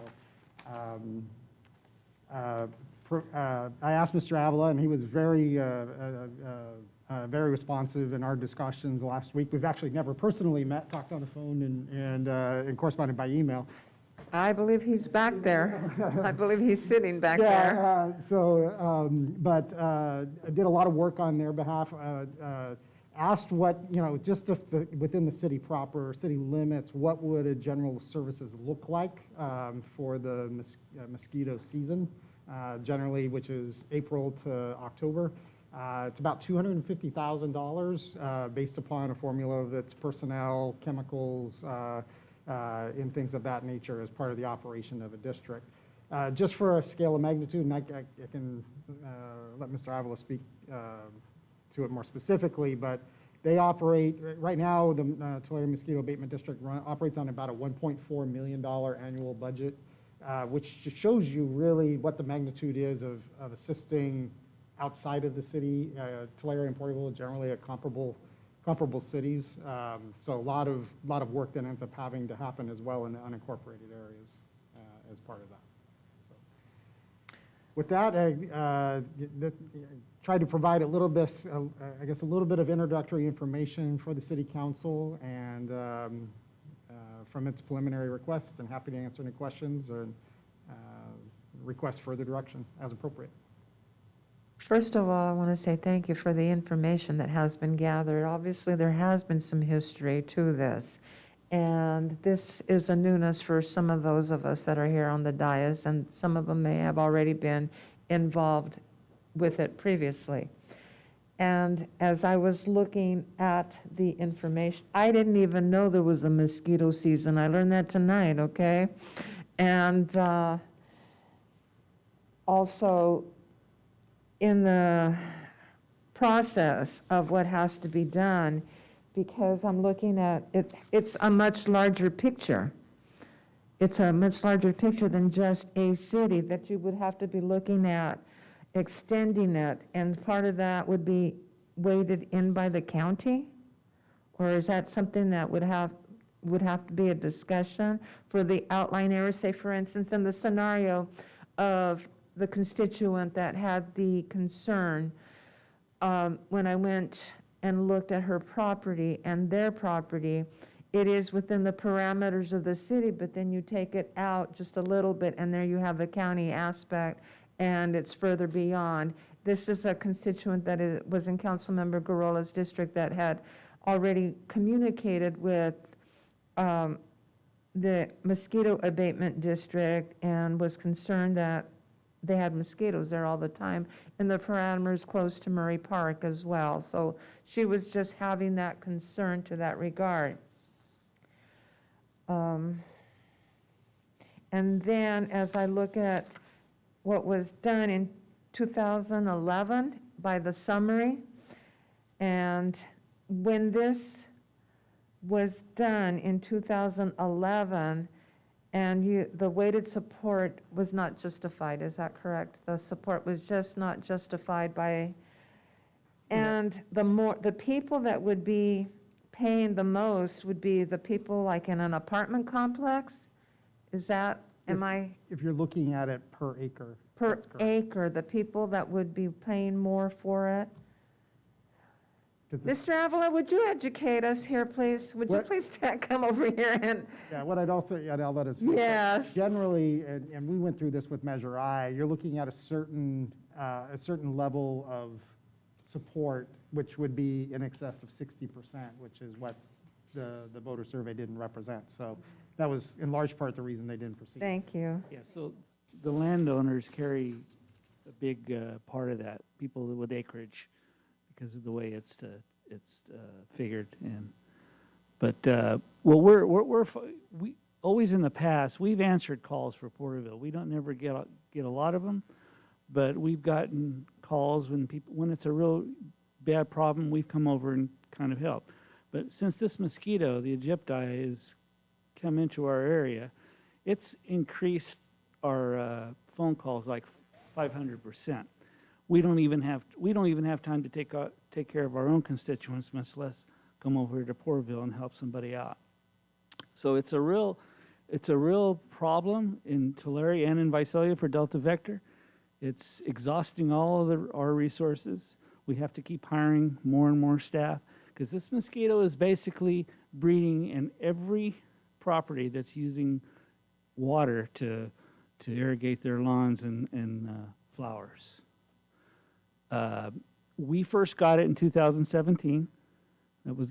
I asked Mr. Avila, and he was very responsive in our discussions last week. We've actually never personally met, talked on the phone, and corresponded by email. I believe he's back there. I believe he's sitting back there. But I did a lot of work on their behalf. Asked what, just if within the city proper, city limits, what would a general services look like for the mosquito season, generally, which is April to October. It's about $250,000 based upon a formula that's personnel, chemicals, and things of that nature as part of the operation of a district. Just for a scale of magnitude, and I can let Mr. Avila speak to it more specifically, but they operate, right now, the Tulare Mosquito Abatement District operates on about a $1.4 million annual budget, which shows you really what the magnitude is of assisting outside of the city. Tulare and Porterville are generally comparable cities. So a lot of work that ends up having to happen as well in the unincorporated areas as part of that. So with that, I tried to provide a little bit, I guess, a little bit of introductory information for the city council and from its preliminary request, and happy to answer any questions or request further direction as appropriate. First of all, I want to say thank you for the information that has been gathered. Obviously, there has been some history to this, and this is a newness for some of those of us that are here on the dais, and some of them may have already been involved with it previously. And as I was looking at the information, I didn't even know there was a mosquito season. I learned that tonight, okay? And also, in the process of what has to be done, because I'm looking at it, it's a much larger picture. It's a much larger picture than just a city that you would have to be looking at, extending it, and part of that would be weighted in by the county? Or is that something that would have to be a discussion for the outlying areas? Say, for instance, in the scenario of the constituent that had the concern, when I went and looked at her property and their property, it is within the parameters of the city, but then you take it out just a little bit, and there you have the county aspect, and it's further beyond. This is a constituent that was in Councilmember Garola's district that had already communicated with the mosquito abatement district and was concerned that they had mosquitoes there all the time, and the parameters close to Murray Park as well. So she was just having that concern to that regard. And then as I look at what was done in 2011 by the summary, and when this was done in 2011, and the weighted support was not justified, is that correct? The support was just not justified by, and the people that would be paying the most would be the people like in an apartment complex? Is that, If you're looking at it per acre. per that's correct. acre, the people that would be paying more for it? 'Cause the- Mr. Avila, would you educate us here, please? Would you What- please come over here and, Yeah, what I'd also, I'll let us. yes. Generally, and we went through this with Measure I, you're looking at a certain level of support, which would be in excess of 60%, which is what the voter survey didn't represent. So that was in large part the reason they didn't proceed. Thank you. Yeah, so the landowners carry a big part of that, people with acreage, because of the way it's figured in. But, well, we always in the past, we've answered calls for Porterville. We don't never get a lot of them, but we've gotten calls when it's a real bad problem, we've come over and kind of helped. But since this mosquito, the Aegypti, has come into our area, it's increased our phone calls like 500%. We don't even have time to take care of our own constituents, much less come over here to Porterville and help somebody out. So it's a real problem in Tulare and in Visalia for Delta Vector. It's exhausting all of our resources. We have to keep hiring more and more staff because this mosquito is basically breeding in every property that's using water to irrigate their lawns and flowers. We first got it in 2017.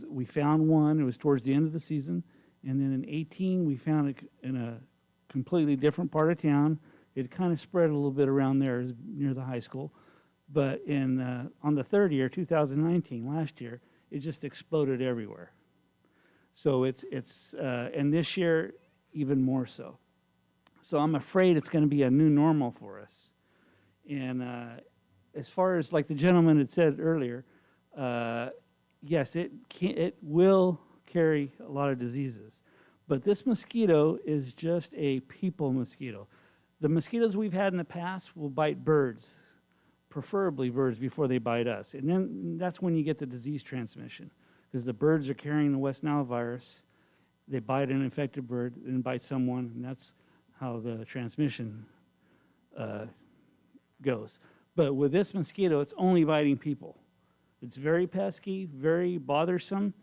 We found one. It was towards the end of the season. And then in 18, we found it in a completely different part of town. It kind of spread a little bit around there near the high school. But on the third year, 2019, last year, it just exploded everywhere. So and this year, even more so. So I'm afraid it's going to be a new normal for us. And as far as like the gentleman had said earlier, yes, it will carry a lot of diseases. But this mosquito is just a people mosquito. The mosquitoes we've had in the past will bite birds, preferably birds, before they bite us. And then that's when you get the disease transmission, because the birds are carrying the West Nile virus. They bite an infected bird and bite someone, and that's how the transmission goes. But with this mosquito, it's only biting people. It's very pesky, very bothersome.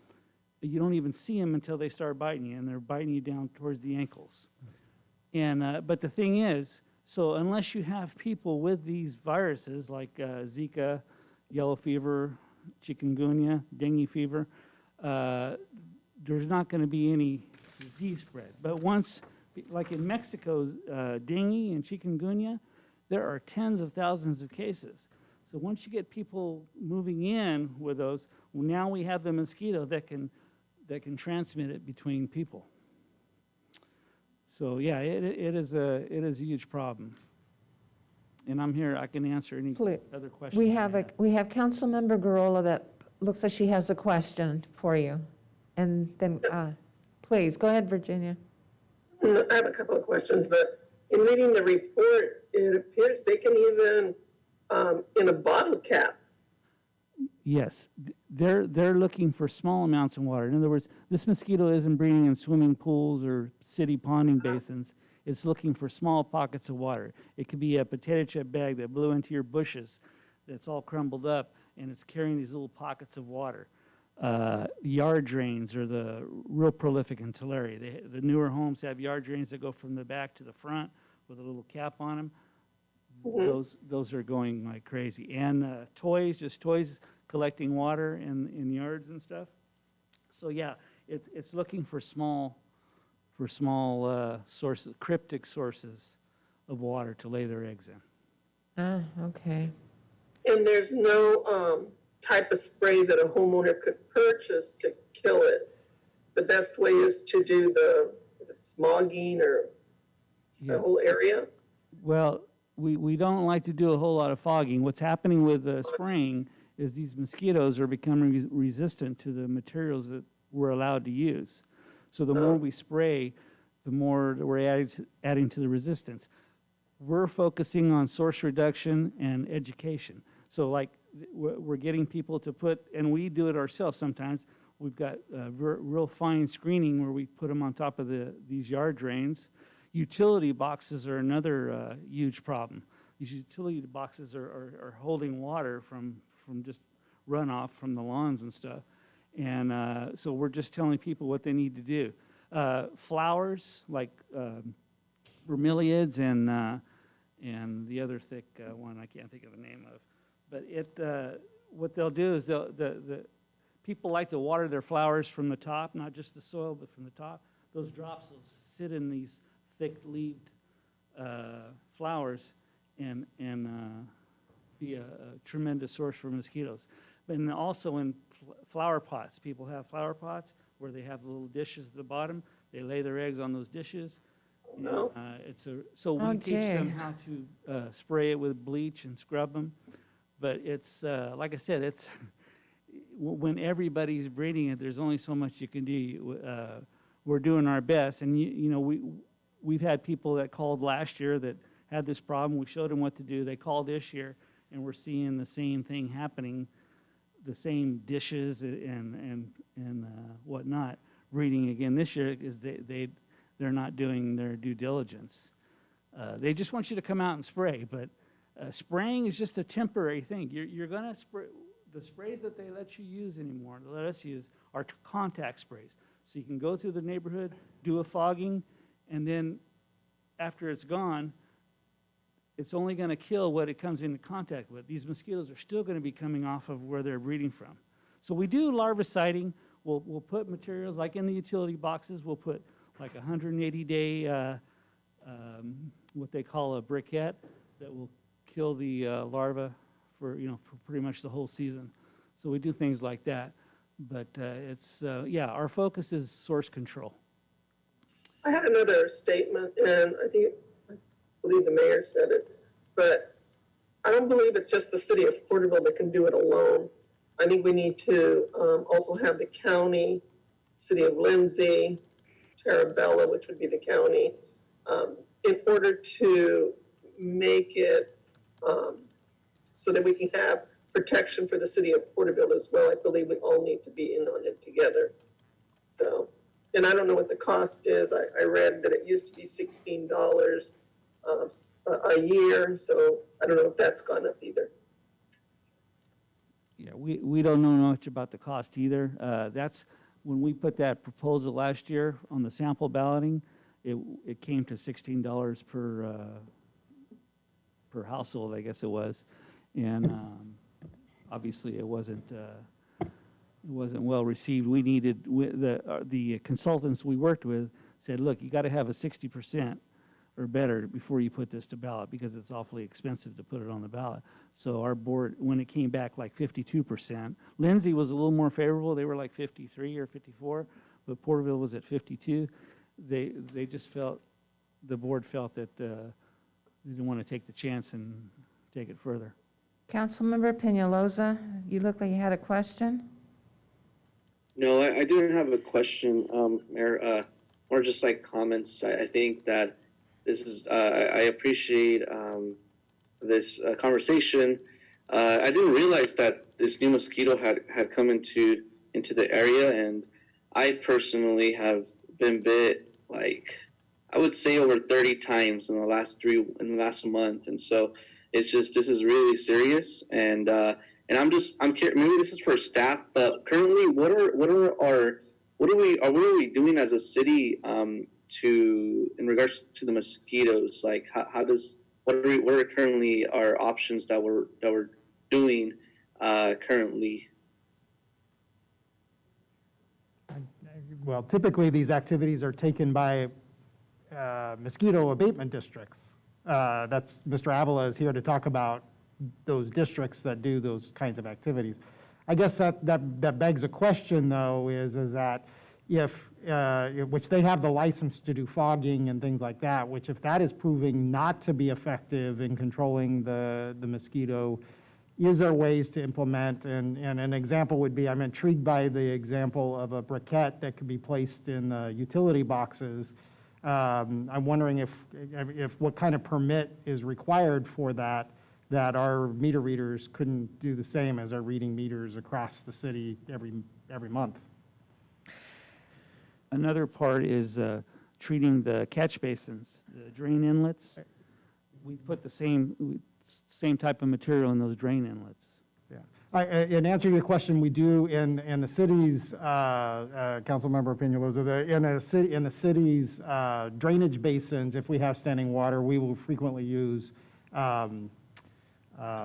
You don't even see them until they start biting you, and they're biting you down towards the ankles. And but the thing is, so unless you have people with these viruses like Zika, yellow fever, chikungunya, dengue fever, there's not going to be any disease spread. But once, like in Mexico, dengue and chikungunya, there are tens of thousands of cases. So once you get people moving in with those, well, now we have the mosquito that can transmit it between people. So yeah, it is a huge problem. And I'm here, I can answer any other questions. We you have may we have Councilmember Garola that looks like she has a question for you. And then, please, go ahead, Virginia. I have a couple of questions, but in reading the report, it appears they can even, in a bottle cap. Yes, they're looking for small amounts of water. In other words, this mosquito isn't breeding in swimming pools or city ponding basins. It's looking for small pockets of water. It could be a potato chip bag that blew into your bushes that's all crumbled up, and it's carrying these little pockets of water. Yard drains are the real prolific in Tulare. The newer homes have yard drains that go from the back to the front with a little cap on them. Those are going like crazy. And toys collecting water in yards and stuff. So yeah, it's looking for small sources, cryptic sources of water to lay their eggs in. Okay. And there's no type of spray that a homeowner could purchase to kill it. The best way is to do is it smogging or the whole area? Well, we don't like to do a whole lot of fogging. What's happening with spraying is these mosquitoes are becoming resistant to the materials that we're allowed to use. So the more we spray, the more that we're adding to the resistance. We're focusing on source reduction and education. So like we're getting people to put, and we do it ourselves sometimes, we've got real fine screening where we put them on top of these yard drains. Utility boxes are another huge problem. These utility boxes are holding water from just runoff from the lawns and stuff. And so we're just telling people what they need to do. Flowers like bromeliads and the other thick one I can't think of the name of. But what they'll do is the people like to water their flowers from the top, not just the soil, but from the top. Those drops will sit in these thick-leaved flowers and be a tremendous source for mosquitoes. And also in flower pots. People have flower pots where they have little dishes at the bottom. They lay their eggs on those dishes. No. So we teach them how to spray it with bleach and scrub them. But it's, like I said, it's when everybody's breeding it, there's only so much you can do. We're doing our best. And, you know, we've had people that called last year that had this problem. We showed them what to do. They called this year, and we're seeing the same thing happening, the same dishes and whatnot breeding again this year is they're not doing their due diligence. They just want you to come out and spray, but spraying is just a temporary thing. You're going to spray. The sprays that they let you use anymore, let us use, are contact sprays. So you can go through the neighborhood, do a fogging, and then after it's gone, it's only going to kill what it comes into contact with. These mosquitoes are still going to be coming off of where they're breeding from. So we do larviciding. We'll put materials, like in the utility boxes, we'll put like a 180-day, what they call a briquette, that will kill the larva for pretty much the whole season. So we do things like that. But our focus is source control. I had another statement, and I think believe the mayor said it, but I don't believe it's just the city of Porterville that can do it alone. I think we need to also have the county, city of Lindsay, Terabella, which would be the county, in order to make it so that we can have protection for the city of Porterville as well. I believe we all need to be in on it together. So, and I don't know what the cost is. I read that it used to be $16 a year, so I don't know if that's gone up either. Yeah, we don't know much about the cost either. That's, when we put that proposal last year on the sample balloting, it came to $16 per household, I guess it was. And obviously it wasn't well received. We needed, the consultants we worked with said, look, you got to have a 60% or better before you put this to ballot, because it's awfully expensive to put it on the ballot. So our board, when it came back like 52%, Lindsay was a little more favorable. They were like 53 or 54, but Porterville was at 52. They just felt, the board felt that they didn't want to take the chance and take it further. Councilmember Peñalosa, you look like you had a question? No, I didn't have a question, Mayor, or just like comments. I think that this is, I appreciate this conversation. I didn't realize that this new mosquito had come into the area, and I personally have been bit like, I would say over 30 times in the last month. And so it's just, this is really serious. And I'm curious, maybe this is for staff, but currently what are we doing as a city in regards to the mosquitoes? Like what are currently our options that we're doing currently? Well, typically, these activities are taken by mosquito abatement districts. That's, Mr. Avila is here to talk about those districts that do those kinds of activities. I guess that begs a question, though, is that if, which they have the license to do fogging and things like that, which if that is proving not to be effective in controlling the mosquito, is there ways to implement? And an example would be, I'm intrigued by the example of a briquette that could be placed in utility boxes. I'm wondering if what kind of permit is required for that our meter readers couldn't do the same as our reading meters across the city every month. Another part is treating the catch basins, the drain inlets. We put the same type of material in those drain inlets. Yeah. In answer to your question, we do in the cities, Councilmember Peñalosa, in the cities drainage basins, if we have standing water, we will frequently use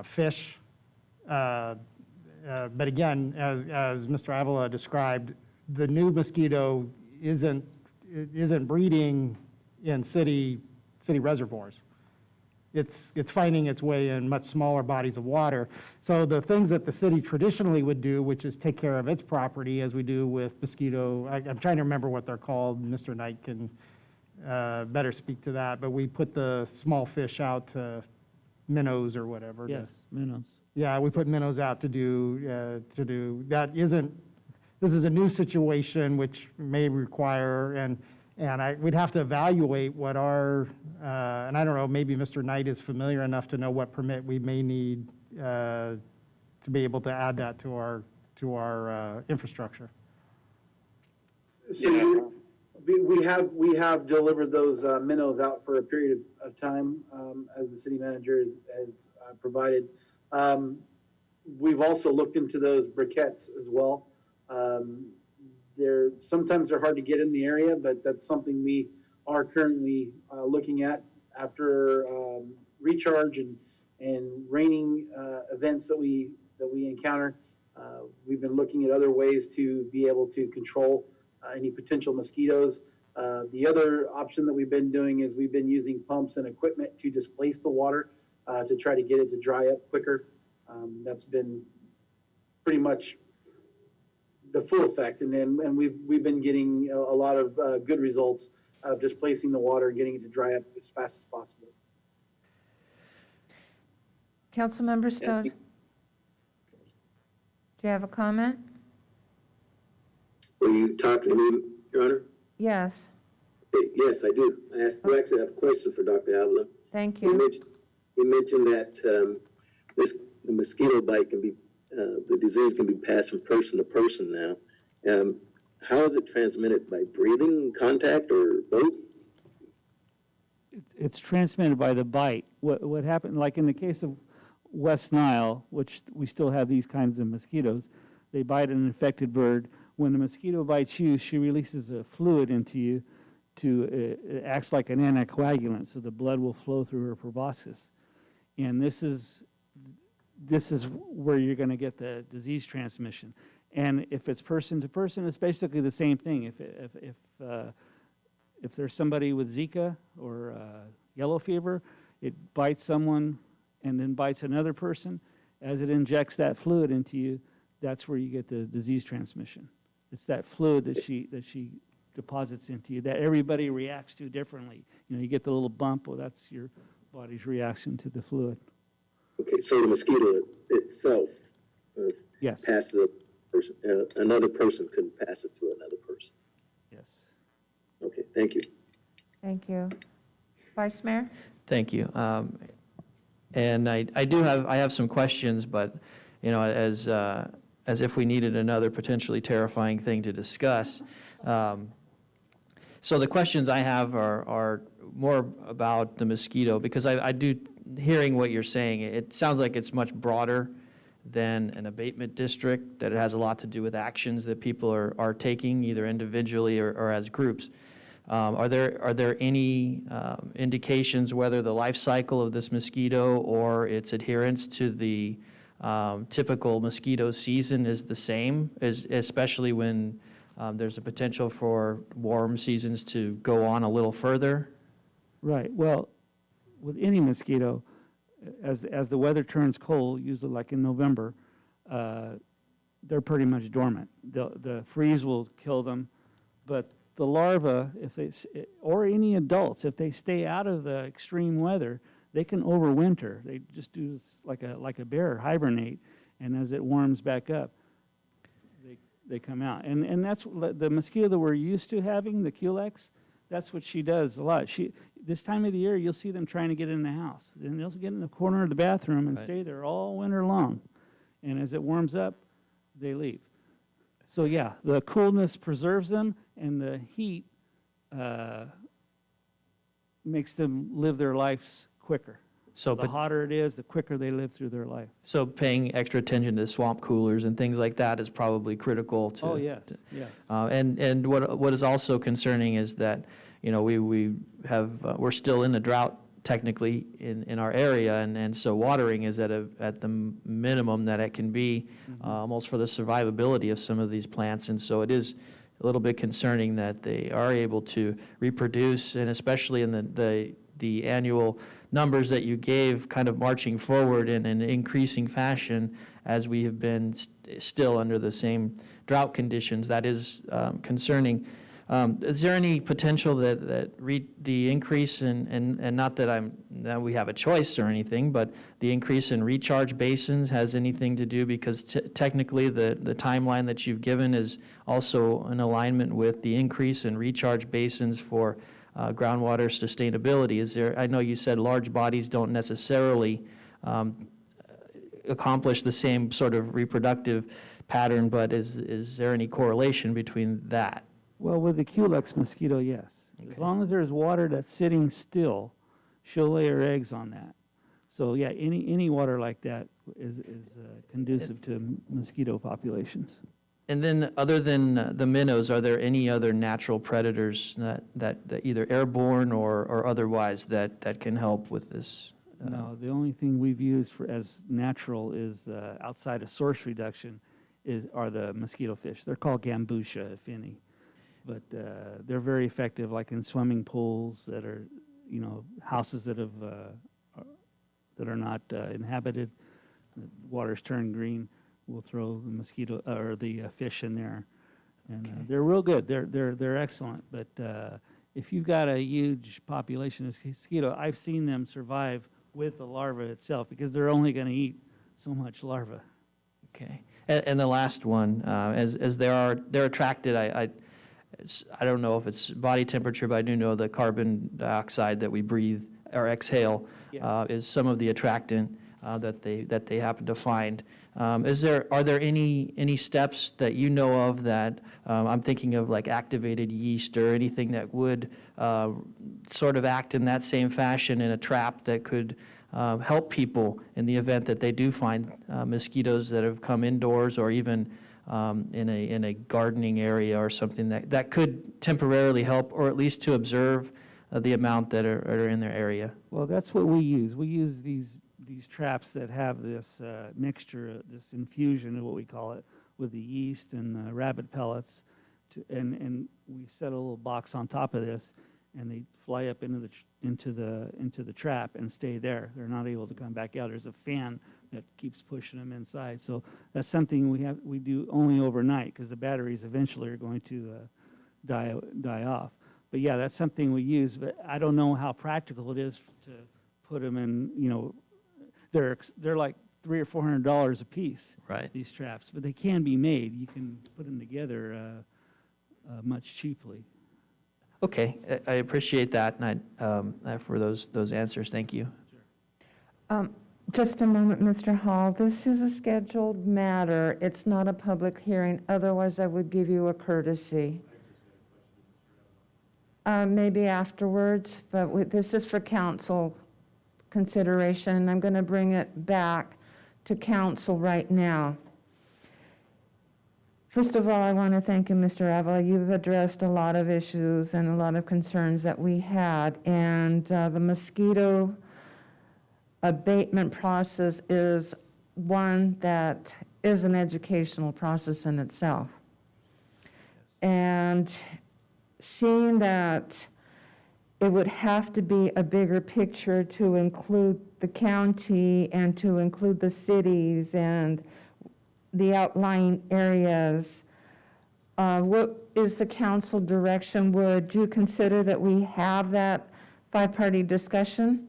fish. But again, as Mr. Avila described, the new mosquito isn't breeding in city reservoirs. It's finding its way in much smaller bodies of water. So the things that the city traditionally would do, which is take care of its property, as we do with mosquito, I'm trying to remember what they're called. Mr. Knight can better speak to that, but we put the small fish out to minnows or whatever. Yes, minnows. Yeah, we put minnows out to do that. This is a new situation which may require, and we'd have to evaluate what our, and I don't know, maybe Mr. Knight is familiar enough to know what permit we may need to be able to add that to our infrastructure. So we have delivered those minnows out for a period of time, as the city manager has provided. We've also looked into those briquettes as well. Sometimes they're hard to get in the area, but that's something we are currently looking at after recharge and raining events that we encounter. We've been looking at other ways to be able to control any potential mosquitoes. The other option that we've been doing is we've been using pumps and equipment to displace the water to try to get it to dry up quicker. That's been pretty much the full effect, and we've been getting a lot of good results of displacing the water and getting it to dry up as fast as possible. Councilmember Stowe, do you have a comment? Were you talking to me, Your Honor? Yes, Yes, I do. I actually have a question for Dr. Avila. thank You you. mentioned that the mosquito bite can be, the disease can be passed from person to person now. How is it transmitted? By breathing, contact, or both? It's transmitted by the bite. What happened, like in the case of West Nile, which we still have these kinds of mosquitoes, they bite an infected bird. When the mosquito bites you, she releases a fluid into you it acts like an anticoagulant, so the blood will flow through her proboscis. And this is where you're going to get the disease transmission. And if it's person to person, it's basically the same thing. If there's somebody with Zika or yellow fever, it bites someone and then bites another person. As it injects that fluid into you, that's where you get the disease transmission. It's that fluid that she deposits into you that everybody reacts to differently. You know, you get the little bump, well, that's your body's reaction to the fluid. Okay, so the mosquito itself Yes. passes a person, another person couldn't pass it to another person. Yes. Okay, thank you. Thank you. Vice Mayor? Thank you. And I have some questions, but, you know, as if we needed another potentially terrifying thing to discuss. So the questions I have are more about the mosquito, because I do, hearing what you're saying, it sounds like it's much broader than an abatement district, that it has a lot to do with actions that people are taking, either individually or as groups. Are there any indications whether the life cycle of this mosquito or its adherence to the typical mosquito season is the same, especially when there's a potential for warm seasons to go on a little further? Right. Well, with any mosquito, as the weather turns cold, usually like in November, they're pretty much dormant. The freeze will kill them, but the larvae, or any adults, if they stay out of the extreme weather, they can overwinter. They just do this like a bear, hibernate, and as it warms back up, they come out. And that's the mosquito that we're used to having, the Culex. That's what she does a lot. This time of the year, you'll see them trying to get in the house. Then they'll get in the corner of the bathroom and stay there all winter long. And as it warms up, they leave. So yeah, the coolness preserves them, and the heat makes them live their lives quicker. So, the hotter it is, the quicker they live through their life. So paying extra attention to swamp coolers and things like that is probably critical to. Oh, yes, yes. And what is also concerning is that, you know, we're still in the drought technically in our area, and so watering is at the minimum that it can be, almost for the survivability of some of these plants, and so it is a little bit concerning that they are able to reproduce, and especially in the annual numbers that you gave, kind of marching forward in an increasing fashion as we have been still under the same drought conditions. That is concerning. Is there any potential that the increase and not that we have a choice or anything, but the increase in recharge basins has anything to do, because technically the timeline that you've given is also in alignment with the increase in recharge basins for groundwater sustainability. I know you said large bodies don't necessarily accomplish the same sort of reproductive pattern, but is there any correlation between that? Well, with the Culex mosquito, yes. Okay. As long as there's water that's sitting still, she'll lay her eggs on that. So yeah, any water like that is conducive to mosquito populations. And then, other than the minnows, are there any other natural predators that either airborne or otherwise that can help with this? No, the only thing we've used as natural is outside of source reduction are the mosquito fish. They're called Gambusha, if any, but they're very effective, like in swimming pools that are, houses that are not inhabited. The water's turned green. We'll throw the mosquito or the fish in there, and they're real good. They're excellent. But if you've got a huge population of mosquito, I've seen them survive with the larva itself, because they're only going to eat so much larva. Okay. And the last one, as they're attracted, I don't know if it's body temperature, but I do know the carbon dioxide that we breathe or exhale Yes. is some of the attractant that they happen to find. Are there any steps that you know of that, I'm thinking of like activated yeast or anything that would sort of act in that same fashion in a trap that could help people in the event that they do find mosquitoes that have come indoors or even in a gardening area or something that could temporarily help, or at least to observe the amount that are in their area? Well, that's what we use. We use these traps that have this mixture, this infusion, of what we call it, with the yeast and rabbit pellets, and we set a little box on top of this, and they fly up into the trap and stay there. They're not able to come back out. There's a fan that keeps pushing them inside. So that's something we do only overnight, because the batteries eventually are going to die off. But yeah, that's something we use. But I don't know how practical it is to put them in. They're like $300 or $400 a piece. Right. These traps, but they can be made. You can put them together much cheaply. Okay, I appreciate that, and for those answers, thank you. Just a moment, Mr. Hall. This is a scheduled matter. It's not a public hearing. Otherwise, I would give you a courtesy. Maybe afterwards, but this is for council consideration. I'm going to bring it back to council right now. First of all, I want to thank you, Mr. Avila. You've addressed a lot of issues and a lot of concerns that we had, and the mosquito abatement process is one that is an educational process in itself. And seeing that it would have to be a bigger picture to include the county and to include the cities and the outlying areas, what is the council direction? Would you consider that we have that five-party discussion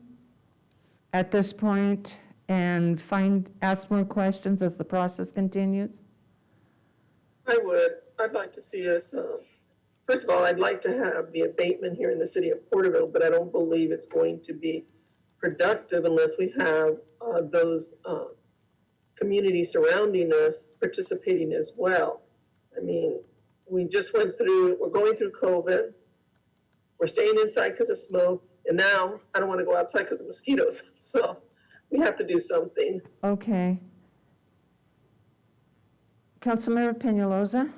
at this point and ask more questions as the process continues? I would. I'd like to see us, first of all, I'd like to have the abatement here in the city of Porterville, but I don't believe it's going to be productive unless we have those communities surrounding us participating as well. I mean, we're going through COVID, we're staying inside because of smoke, and now I don't want to go outside because of mosquitoes. So we have to do something. Okay. Councilmember Peñalosa?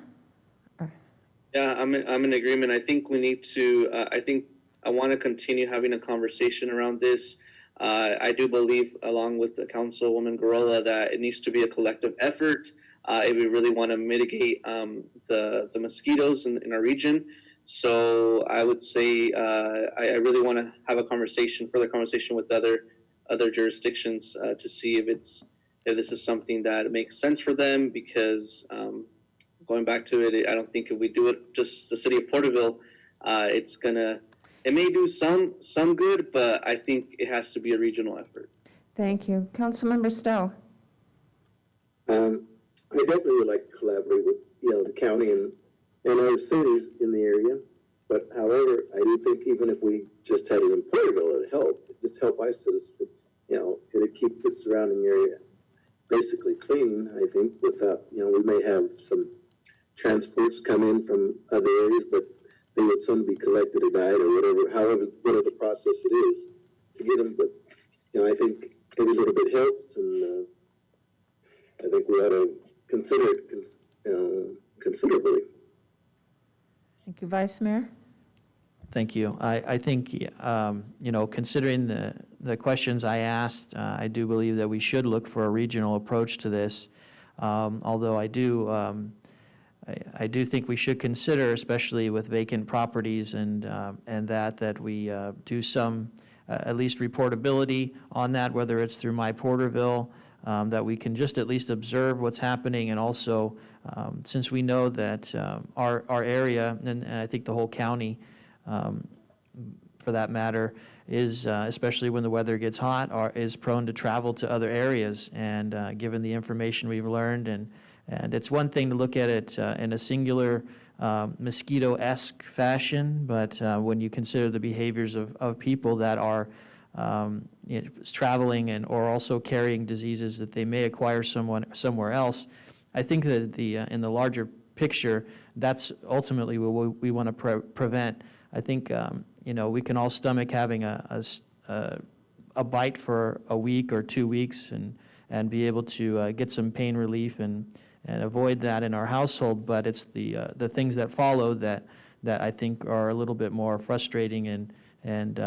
Yeah, I'm in agreement. I think we need to, I want to continue having a conversation around this. I do believe, along with the Councilwoman Gurrola, that it needs to be a collective effort if we really want to mitigate the mosquitoes in our region. So I would say I really want to have a further conversation with other jurisdictions to see if this is something that makes sense for them, because going back to it, I don't think if we do it just the city of Porterville, it may do some good, but I think it has to be a regional effort. Thank you. Councilmember Stowe? I definitely would like to collaborate with, the county and other cities in the area. But however, I do think even if we just had it in Porterville, it'd help. It'd just help our citizens, it'd keep the surrounding area basically clean, I think, without, we may have some transports come in from other areas, but they would soon be collected or died or whatever the process it is to get them. But, I think every little bit helps, and I think we ought to consider it considerably. Thank you, Vice Mayor. Thank you. I think, considering the questions I asked, I do believe that we should look for a regional approach to this. Although I do think we should consider, especially with vacant properties and that we do some, at least reportability on that, whether it's through My Porterville, that we can just at least observe what's happening, and also, since we know that our area, and I think the whole county, for that matter, is, especially when the weather gets hot, is prone to travel to other areas. And given the information we've learned, and it's one thing to look at it in a singular mosquito-esque fashion, but when you consider the behaviors of people that are traveling or also carrying diseases that they may acquire somewhere else, I think that in the larger picture, that's ultimately what we want to prevent. I think we can all stomach having a bite for a week or 2 weeks and be able to get some pain relief and avoid that in our household, but it's the things that follow that I think are a little bit more frustrating and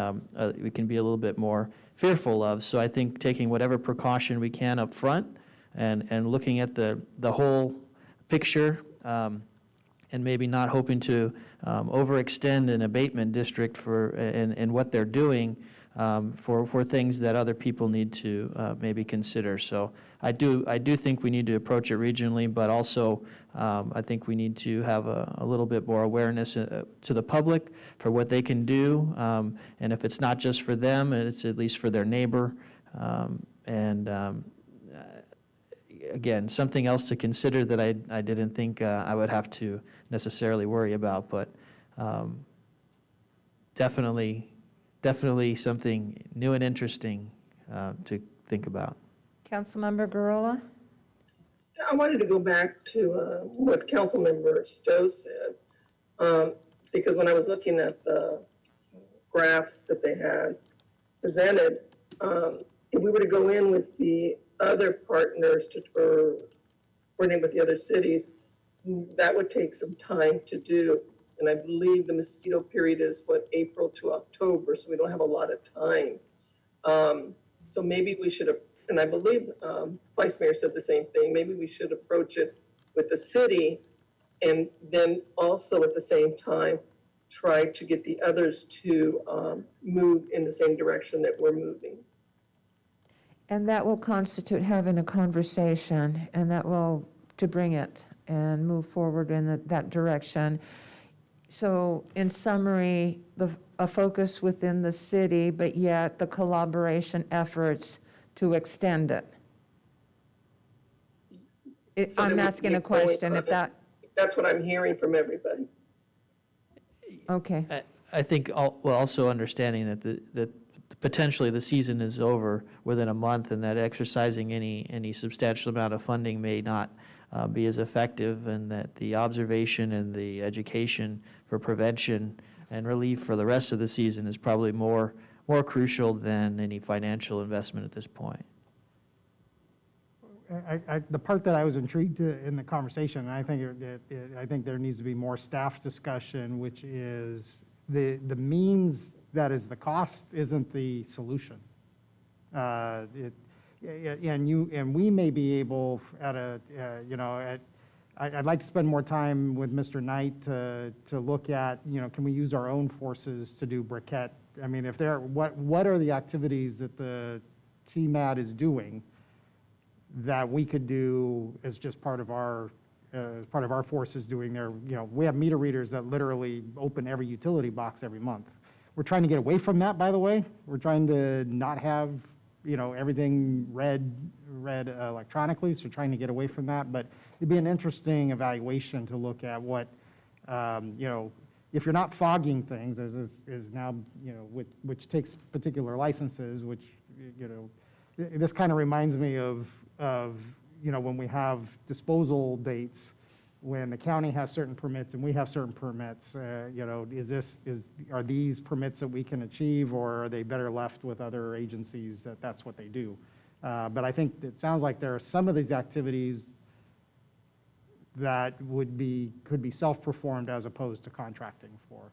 we can be a little bit more fearful of. So I think taking whatever precaution we can up front and looking at the whole picture, and maybe not hoping to overextend an abatement district in what they're doing for things that other people need to maybe consider. So I do think we need to approach it regionally, but also I think we need to have a little bit more awareness to the public for what they can do, and if it's not just for them, it's at least for their neighbor. Again, something else to consider that I didn't think I would have to necessarily worry about, but definitely something new and interesting to think about. Councilmember Garola? I wanted to go back to what Councilmember Stowe said, because when I was looking at the graphs that they had presented, if we were to go in with the other partners or coordinate with the other cities, that would take some time to do. And I believe the mosquito period is April to October, so we don't have a lot of time. So maybe we should, and I believe Vice Mayor said the same thing, maybe we should approach it with the city and then also at the same time try to get the others to move in the same direction that we're moving. And that will constitute having a conversation, and that will, to bring it and move forward in that direction. So in summary, a focus within the city, but yet the collaboration efforts to extend it. So I'm that we asking a keep going question, on if it. that, That's what I'm hearing from everybody. okay. I think also understanding that potentially the season is over within a month, and that exercising any substantial amount of funding may not be as effective, and that the observation and the education for prevention and relief for the rest of the season is probably more crucial than any financial investment at this point. The part that I was intrigued in the conversation, and I think there needs to be more staff discussion, which is the means that is the cost isn't the solution. And we may be able I'd like to spend more time with Mr. Knight to look at, can we use our own forces to do briquette? I mean, what are the activities that the TMAT is doing that we could do as just part of our forces doing their, we have meter readers that literally open every utility box every month. We're trying to get away from that, by the way. We're trying to not have, everything read electronically, so trying to get away from that. But it'd be an interesting evaluation to look at what, if you're not fogging things, as is now, which takes particular licenses, which, this kind of reminds me of when we have disposal dates, when the county has certain permits and we have certain permits, are these permits that we can achieve, or are they better left with other agencies that's what they do? But I think it sounds like there are some of these activities that could be self-performed as opposed to contracting for,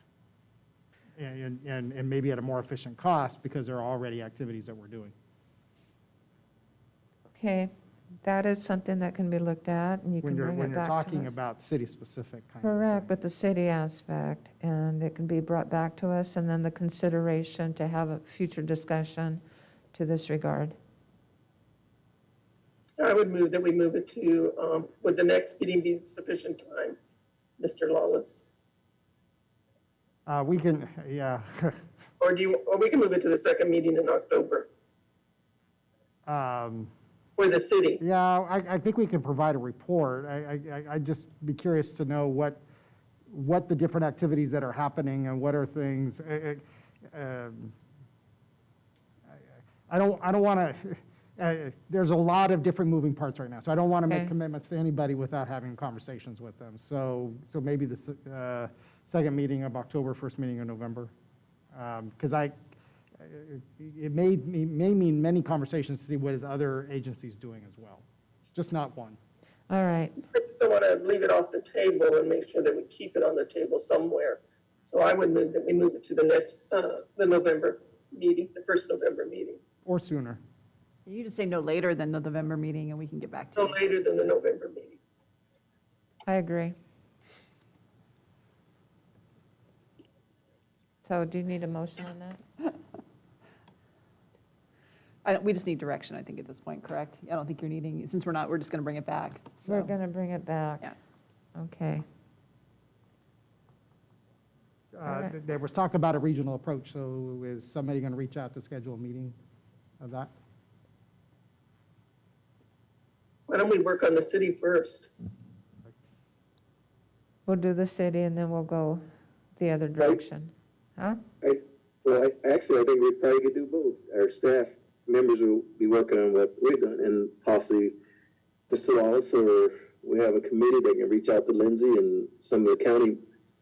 and maybe at a more efficient cost because there are already activities that we're doing. Okay, that is something that can be looked at, and you can bring it back to us. When you're talking about city-specific kinds of Correct, things. but the city aspect, and it can be brought back to us, and then the consideration to have a future discussion to this regard. I would move that we move it to, would the next meeting be sufficient time, Mr. Lawless? We can, yeah, Or we can move it to the second meeting in October for the city. Yeah, I think we can provide a report. I'd just be curious to know what the different activities that are happening and what are things. I don't want to, there's a lot of different moving parts right now, so I don't want to make Okay. commitments to anybody without having conversations with them. So maybe the second meeting of October, first meeting of November. Because it may mean many conversations to see what is other agencies doing as well, just not one. All right. I just don't want to leave it off the table and make sure that we keep it on the table somewhere. So I would move that we move it to the next, the November meeting, the first November meeting. Or sooner. You just say no later than the November meeting, and we can get back to No you. later than the November meeting. I agree. So do you need a motion on that? We just need direction, I think, at this point, correct? I don't think you're needing, since we're just going to bring it back. We're So, going to bring it back. Yeah. Okay. Alright. There was talk about a regional approach, so is somebody going to reach out to schedule a meeting of that? Why don't we work on the city first? We'll do the city and then we'll go the other direction. Huh? Actually, I think we probably could do both. Our staff members will be working on what we've done, and possibly Mr. Wallace, or we have a committee that can reach out to Lindsay and some of the county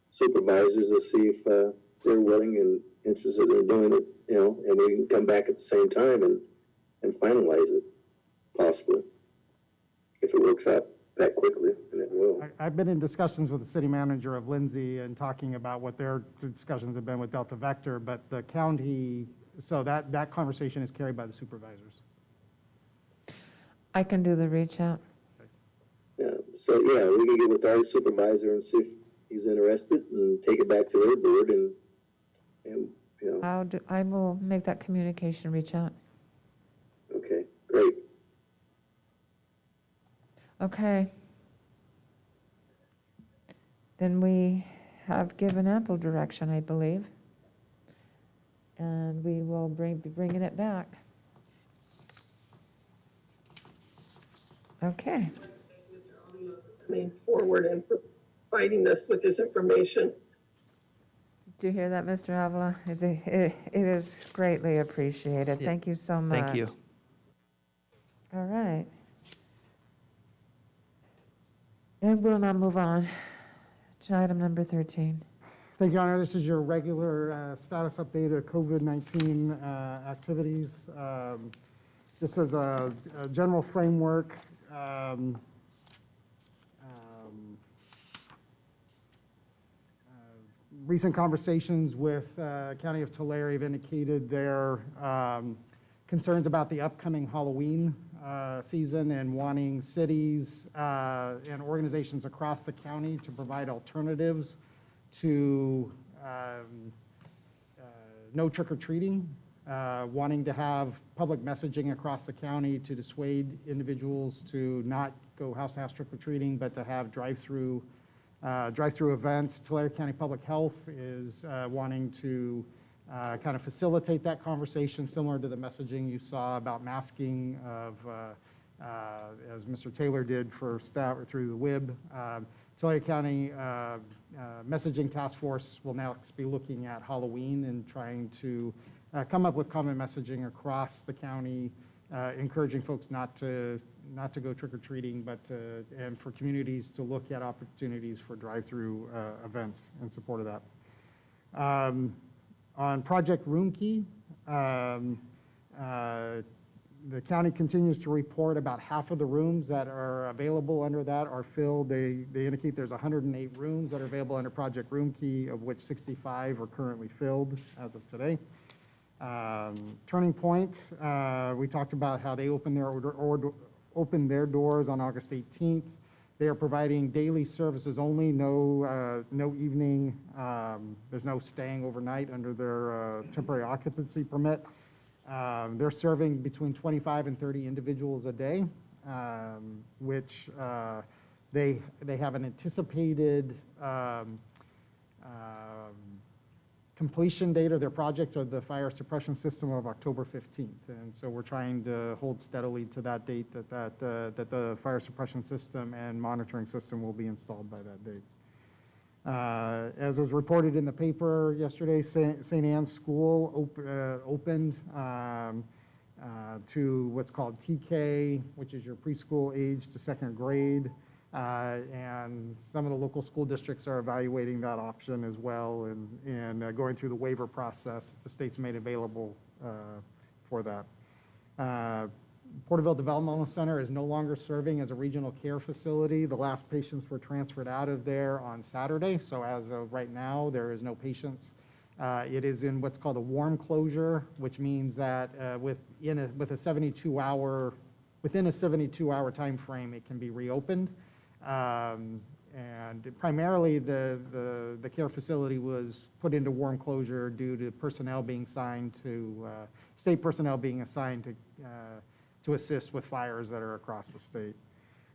supervisors to see if they're willing and interested in doing it, and we can come back at the same time and finalize it, possibly, if it works out that quickly, and it will. I've been in discussions with the city manager of Lindsay and talking about what their discussions have been with Delta Vector, but the county, so that conversation is carried by the supervisors. I can do the reach out. Yeah, so, yeah, we can get with our supervisor and see if he's interested and take it back to their board and I will make that communication reach out. okay, great. Okay. Then we have given ample direction, I believe. And we will be bringing it back. Okay. Forward and providing us with this information. Did you hear that, Mr. Avila? It is greatly appreciated. Yeah. Thank you so much. Thank you. All right. And we'll now move on to item number 13. Thank you, Your Honor. This is your regular status update of COVID-19 activities. Just as a general framework, recent conversations with County of Tulare have indicated their concerns about the upcoming Halloween season and wanting cities and organizations across the county to provide alternatives to no trick-or-treating, wanting to have public messaging across the county to dissuade individuals to not go house to house trick-or-treating, but to have drive-through events. Tulare County Public Health is wanting to kind of facilitate that conversation, similar to the messaging you saw about masking of, as Mr. Taylor did for staff through the WIB. Tulare County Messaging Task Force will now be looking at Halloween and trying to come up with common messaging across the county, encouraging folks not to go trick-or-treating, but and for communities to look at opportunities for drive-through events in support of that. On Project Roomkey, the county continues to report about half of the rooms that are available under that are filled. They indicate there's 108 rooms that are available under Project Roomkey, of which 65 are currently filled as of today. Turning Point, we talked about how they opened their doors on August 18th. They are providing daily services only, no evening, there's no staying overnight under their temporary occupancy permit. They're serving between 25 and 30 individuals a day, which they have an anticipated completion date of their project of the fire suppression system of October 15th. And so we're trying to hold steadily to that date that the fire suppression system and monitoring system will be installed by that date. As was reported in the paper yesterday, St. Anne's School opened to what's called TK, which is your preschool age to second grade. And some of the local school districts are evaluating that option as well and going through the waiver process that the state's made available for that. Porterville Developmental Center is no longer serving as a regional care facility. The last patients were transferred out of there on Saturday, so as of right now, there is no patients. It is in what's called a warm closure, which means that within a 72-hour time frame, it can be reopened. And primarily, the care facility was put into warm closure due to personnel being assigned to state personnel being assigned to assist with fires that are across the state.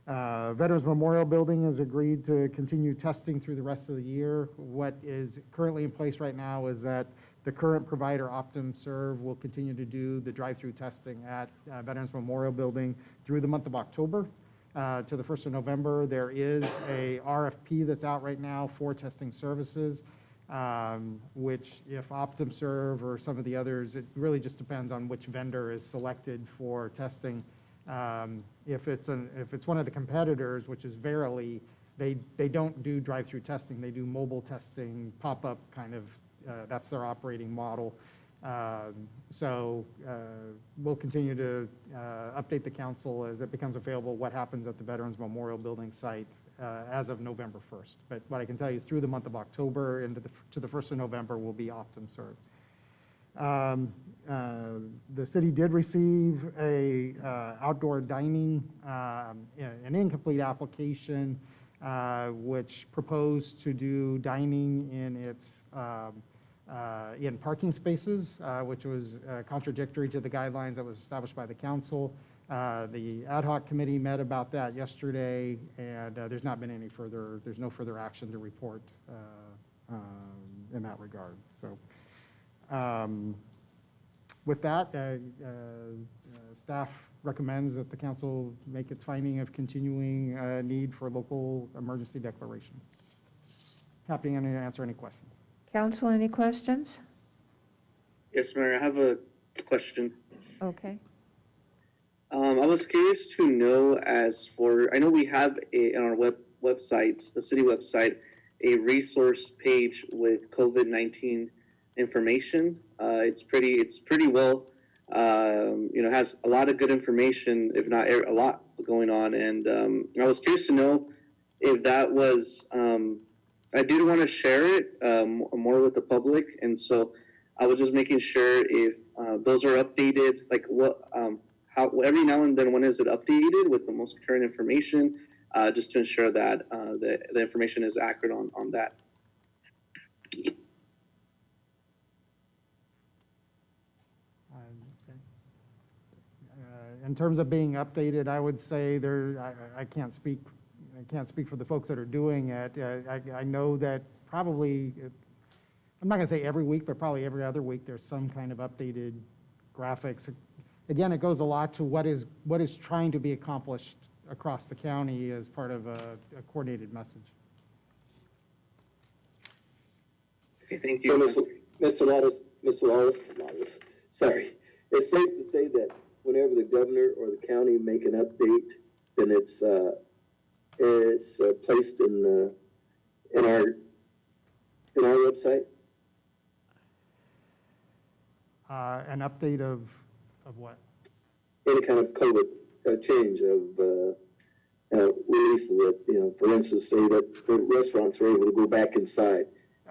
Veterans Memorial Building has agreed to continue testing through the rest of the year. What is currently in place right now is that the current provider, OptumServe, will continue to do the drive-through testing at Veterans Memorial Building through the month of October. To the 1st of November, there is a RFP that's out right now for testing services, which if OptumServe or some of the others, it really just depends on which vendor is selected for testing. If it's one of the competitors, which is Verily, they don't do drive-through testing. They do mobile testing, pop-up kind of, that's their operating model. So we'll continue to update the council as it becomes available what happens at the Veterans Memorial Building site as of November 1st. But what I can tell you is through the month of October and to the 1st of November will be OptumServe. The city did receive a outdoor dining, an incomplete application, which proposed to do dining in its in parking spaces, which was contradictory to the guidelines that was established by the council. The ad hoc committee met about that yesterday, and there's not been any further, there's no further action to report in that regard. So with that, staff recommends that the council make its finding of continuing need for local emergency declaration. Happy to answer any questions. Council, any questions? Yes, Mayor, I have a question. Okay. I was curious to know I know we have on our website, the city website, a resource page with COVID-19 information. It's pretty well, has a lot of good information, if not a lot going on. And I was curious to know if that was, I did want to share it more with the public. And so I was just making sure if those are updated, like how every now and then, when is it updated with the most current information, just to ensure that the information is accurate on that. In terms of being updated, I would say I can't speak for the folks that are doing it. I know that probably, I'm not going to say every week, but probably every other week, there's some kind of updated graphics. Again, it goes a lot to what is trying to be accomplished across the county as part of a coordinated message. Okay, thank you. So, Mr. Lawless, sorry. It's safe to say that whenever the governor or the county make an update, then it's placed in our website. An update of what? Any kind of COVID change of releases that, for instance, say that the restaurants are able to go back inside.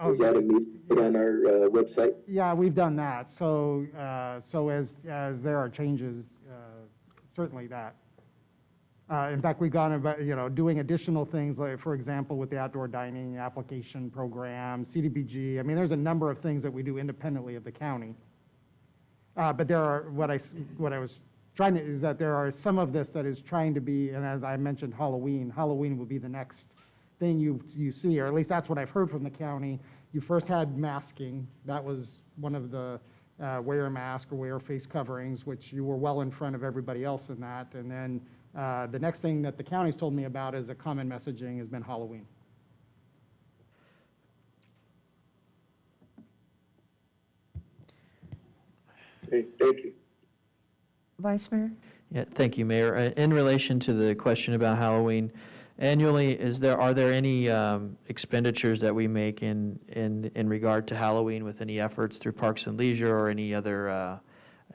Is that immediately on our website? Yeah, we've done that. So as there are changes, certainly that. In fact, we've gone about, doing additional things, like, for example, with the outdoor dining application program, CDBG. I mean, there's a number of things that we do independently of the county. But there are, what I was trying to, is that there are some of this that is trying to be, and as I mentioned, Halloween will be the next thing you see, or at least that's what I've heard from the county. You first had masking. That was one of the wear a mask or wear face coverings, which you were well in front of everybody else in that. And then the next thing that the county's told me about is a common messaging has been Halloween. Okay, thank you. Vice Mayor? Yeah, thank you, Mayor. In relation to the question about Halloween, annually, are there any expenditures that we make in regard to Halloween with any efforts through Parks and Leisure or any other,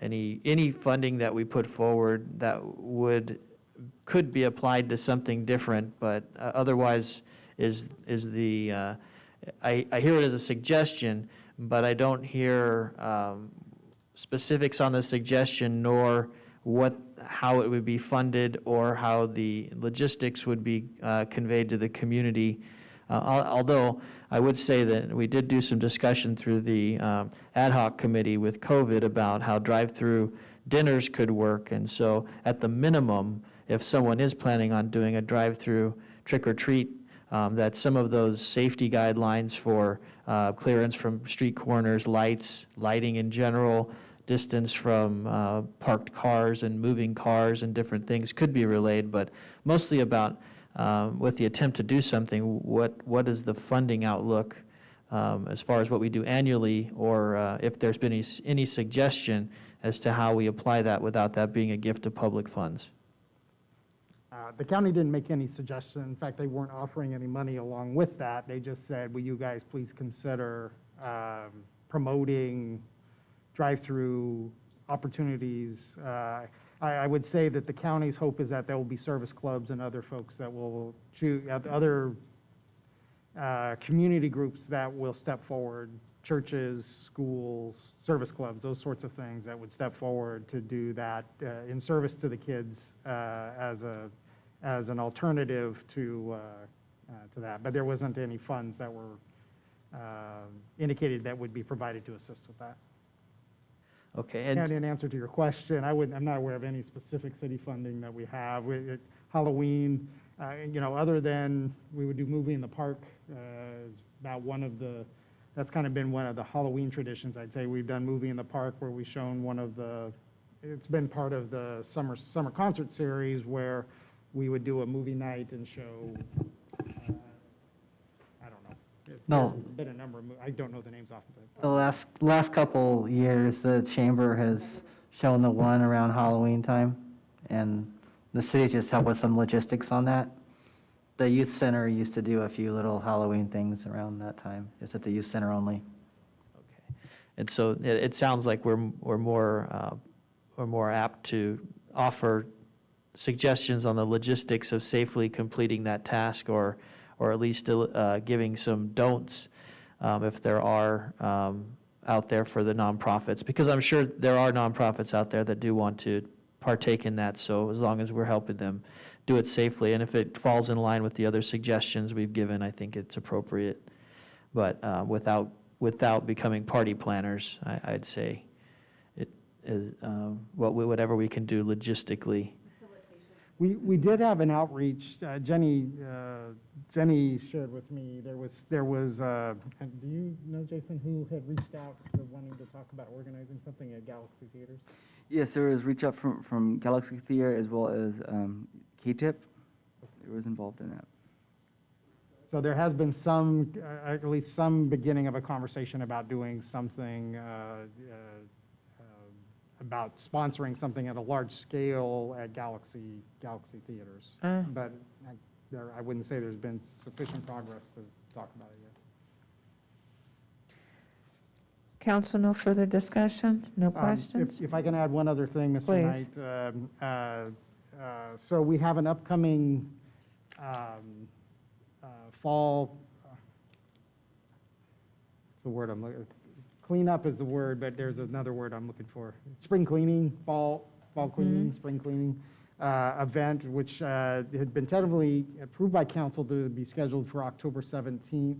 any funding that we put forward that could be applied to something different, but otherwise is the, I hear it as a suggestion, but I don't hear specifics on the suggestion nor how it would be funded or how the logistics would be conveyed to the community. Although I would say that we did do some discussion through the ad hoc committee with COVID about how drive-through dinners could work. And so at the minimum, if someone is planning on doing a drive-through trick-or-treat, that some of those safety guidelines for clearance from street corners, lighting in general, distance from parked cars and moving cars and different things could be relayed, but mostly about, with the attempt to do something, what is the funding outlook as far as what we do annually, or if there's been any suggestion as to how we apply that without that being a gift of public funds. The county didn't make any suggestion. In fact, they weren't offering any money along with that. They just said, will you guys please consider promoting drive-through opportunities. I would say that the county's hope is that there will be service clubs and other folks that will choose, other community groups that will step forward, churches, schools, service clubs, those sorts of things that would step forward to do that in service to the kids as an alternative to that. But there wasn't any funds that were indicated that would be provided to assist with that. Okay, And in answer to your question, I'm not aware of any specific city funding that we have. Halloween, other than we would do movie in the park, is about that's kind of been one of the Halloween traditions, I'd say. We've done movie in the park where we've shown it's been part of the summer concert series where we would do a movie night and show, I don't know. No. There's been a number of, I don't know the names off the top. The last couple years, the chamber has shown the one around Halloween time, and the city just helped with some logistics on that. The youth center used to do a few little Halloween things around that time, just at the youth center only. Okay, and so it sounds like we're more apt to offer suggestions on the logistics of safely completing that task, or at least giving some don'ts if there are out there for the nonprofits, because I'm sure there are nonprofits out there that do want to partake in that. So as long as we're helping them do it safely, and if it falls in line with the other suggestions we've given, I think it's appropriate. But without becoming party planners, I'd say it is whatever we can do logistically. We did have an outreach. Jenny shared with me. There was. And do you know, Jason, who had reached out to wanting to talk about organizing something at Galaxy Theaters? Yes, there was reach out from Galaxy Theater as well as KTIP. It was involved in that. So there has been at least some beginning of a conversation about doing something, about sponsoring something at a large scale at Galaxy Theaters. But I wouldn't say there's been sufficient progress to talk about it yet. Council, no further discussion? No questions? If I can add one other thing, Mr. Please. Knight. So we have an upcoming fall, what's the word I'm looking, cleanup is the word, but there's another word I'm looking for. Spring cleaning, fall cleaning, spring cleaning event, which had been tentatively approved by council to be scheduled for October 17th.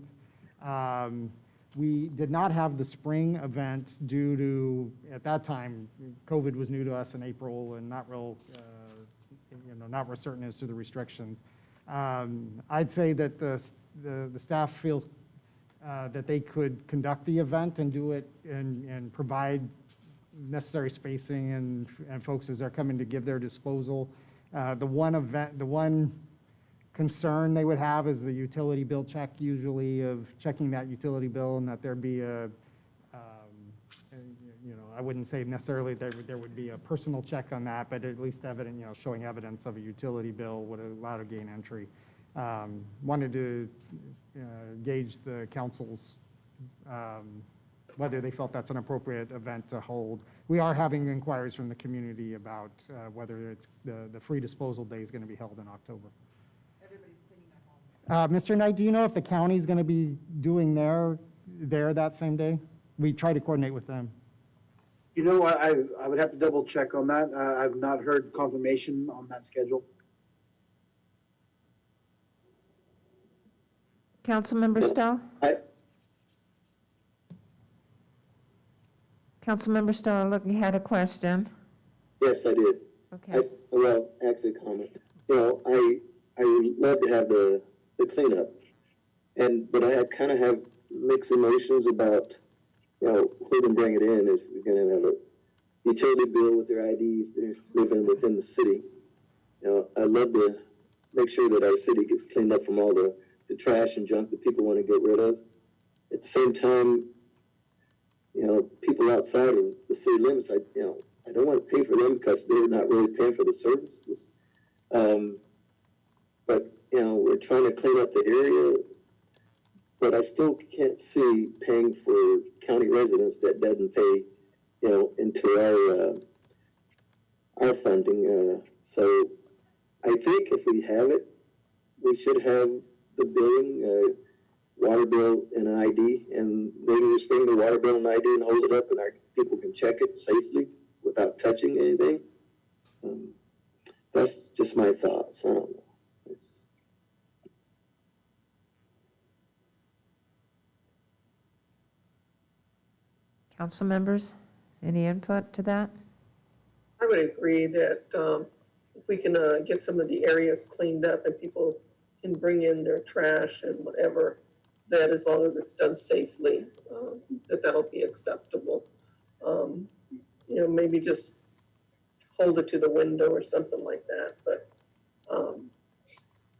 We did not have the spring event due to, at that time, COVID was new to us in April and not real certain as to the restrictions. I'd say that the staff feels that they could conduct the event and do it and provide necessary spacing and folks as they're coming to give their disposal. The one concern they would have is the utility bill check, usually of checking that utility bill and that there'd be I wouldn't say necessarily there would be a personal check on that, but at least evident, showing evidence of a utility bill would allow to gain entry. Wanted to gauge the council's, whether they felt that's an appropriate event to hold. We are having inquiries from the community about whether it's the free disposal day is going to be held in October. Everybody's cleaning their homes. Mr. Knight, do you know if the county's going to be doing there that same day? We try to coordinate with them. You know, I would have to double check on that. I've not heard confirmation on that schedule. Councilmember Stowe? Councilmember Stowe, look, you had a question. Yes, I did. Okay. Well, actually, a comment. I would love to have the cleanup, but I kind of have mixed emotions about, who can bring it in if we're going to have a utility bill with their ID if they're living within the city. I'd love to make sure that our city gets cleaned up from all the trash and junk that people want to get rid of. At the same time, people outside of the city limits, I don't want to pay for them because they're not really paying for the services. But we're trying to clean up the area, but I still can't see paying for county residents that doesn't pay, into our funding. So I think if we have it, we should have the billing, water bill and an ID, and maybe just bring the water bill and ID and hold it up, and our people can check it safely without touching anything. That's just my thoughts. I don't know. Council members, any input to that? I would agree that if we can get some of the areas cleaned up and people can bring in their trash and whatever, that as long as it's done safely, that'll be acceptable. Maybe just hold it to the window or something like that, but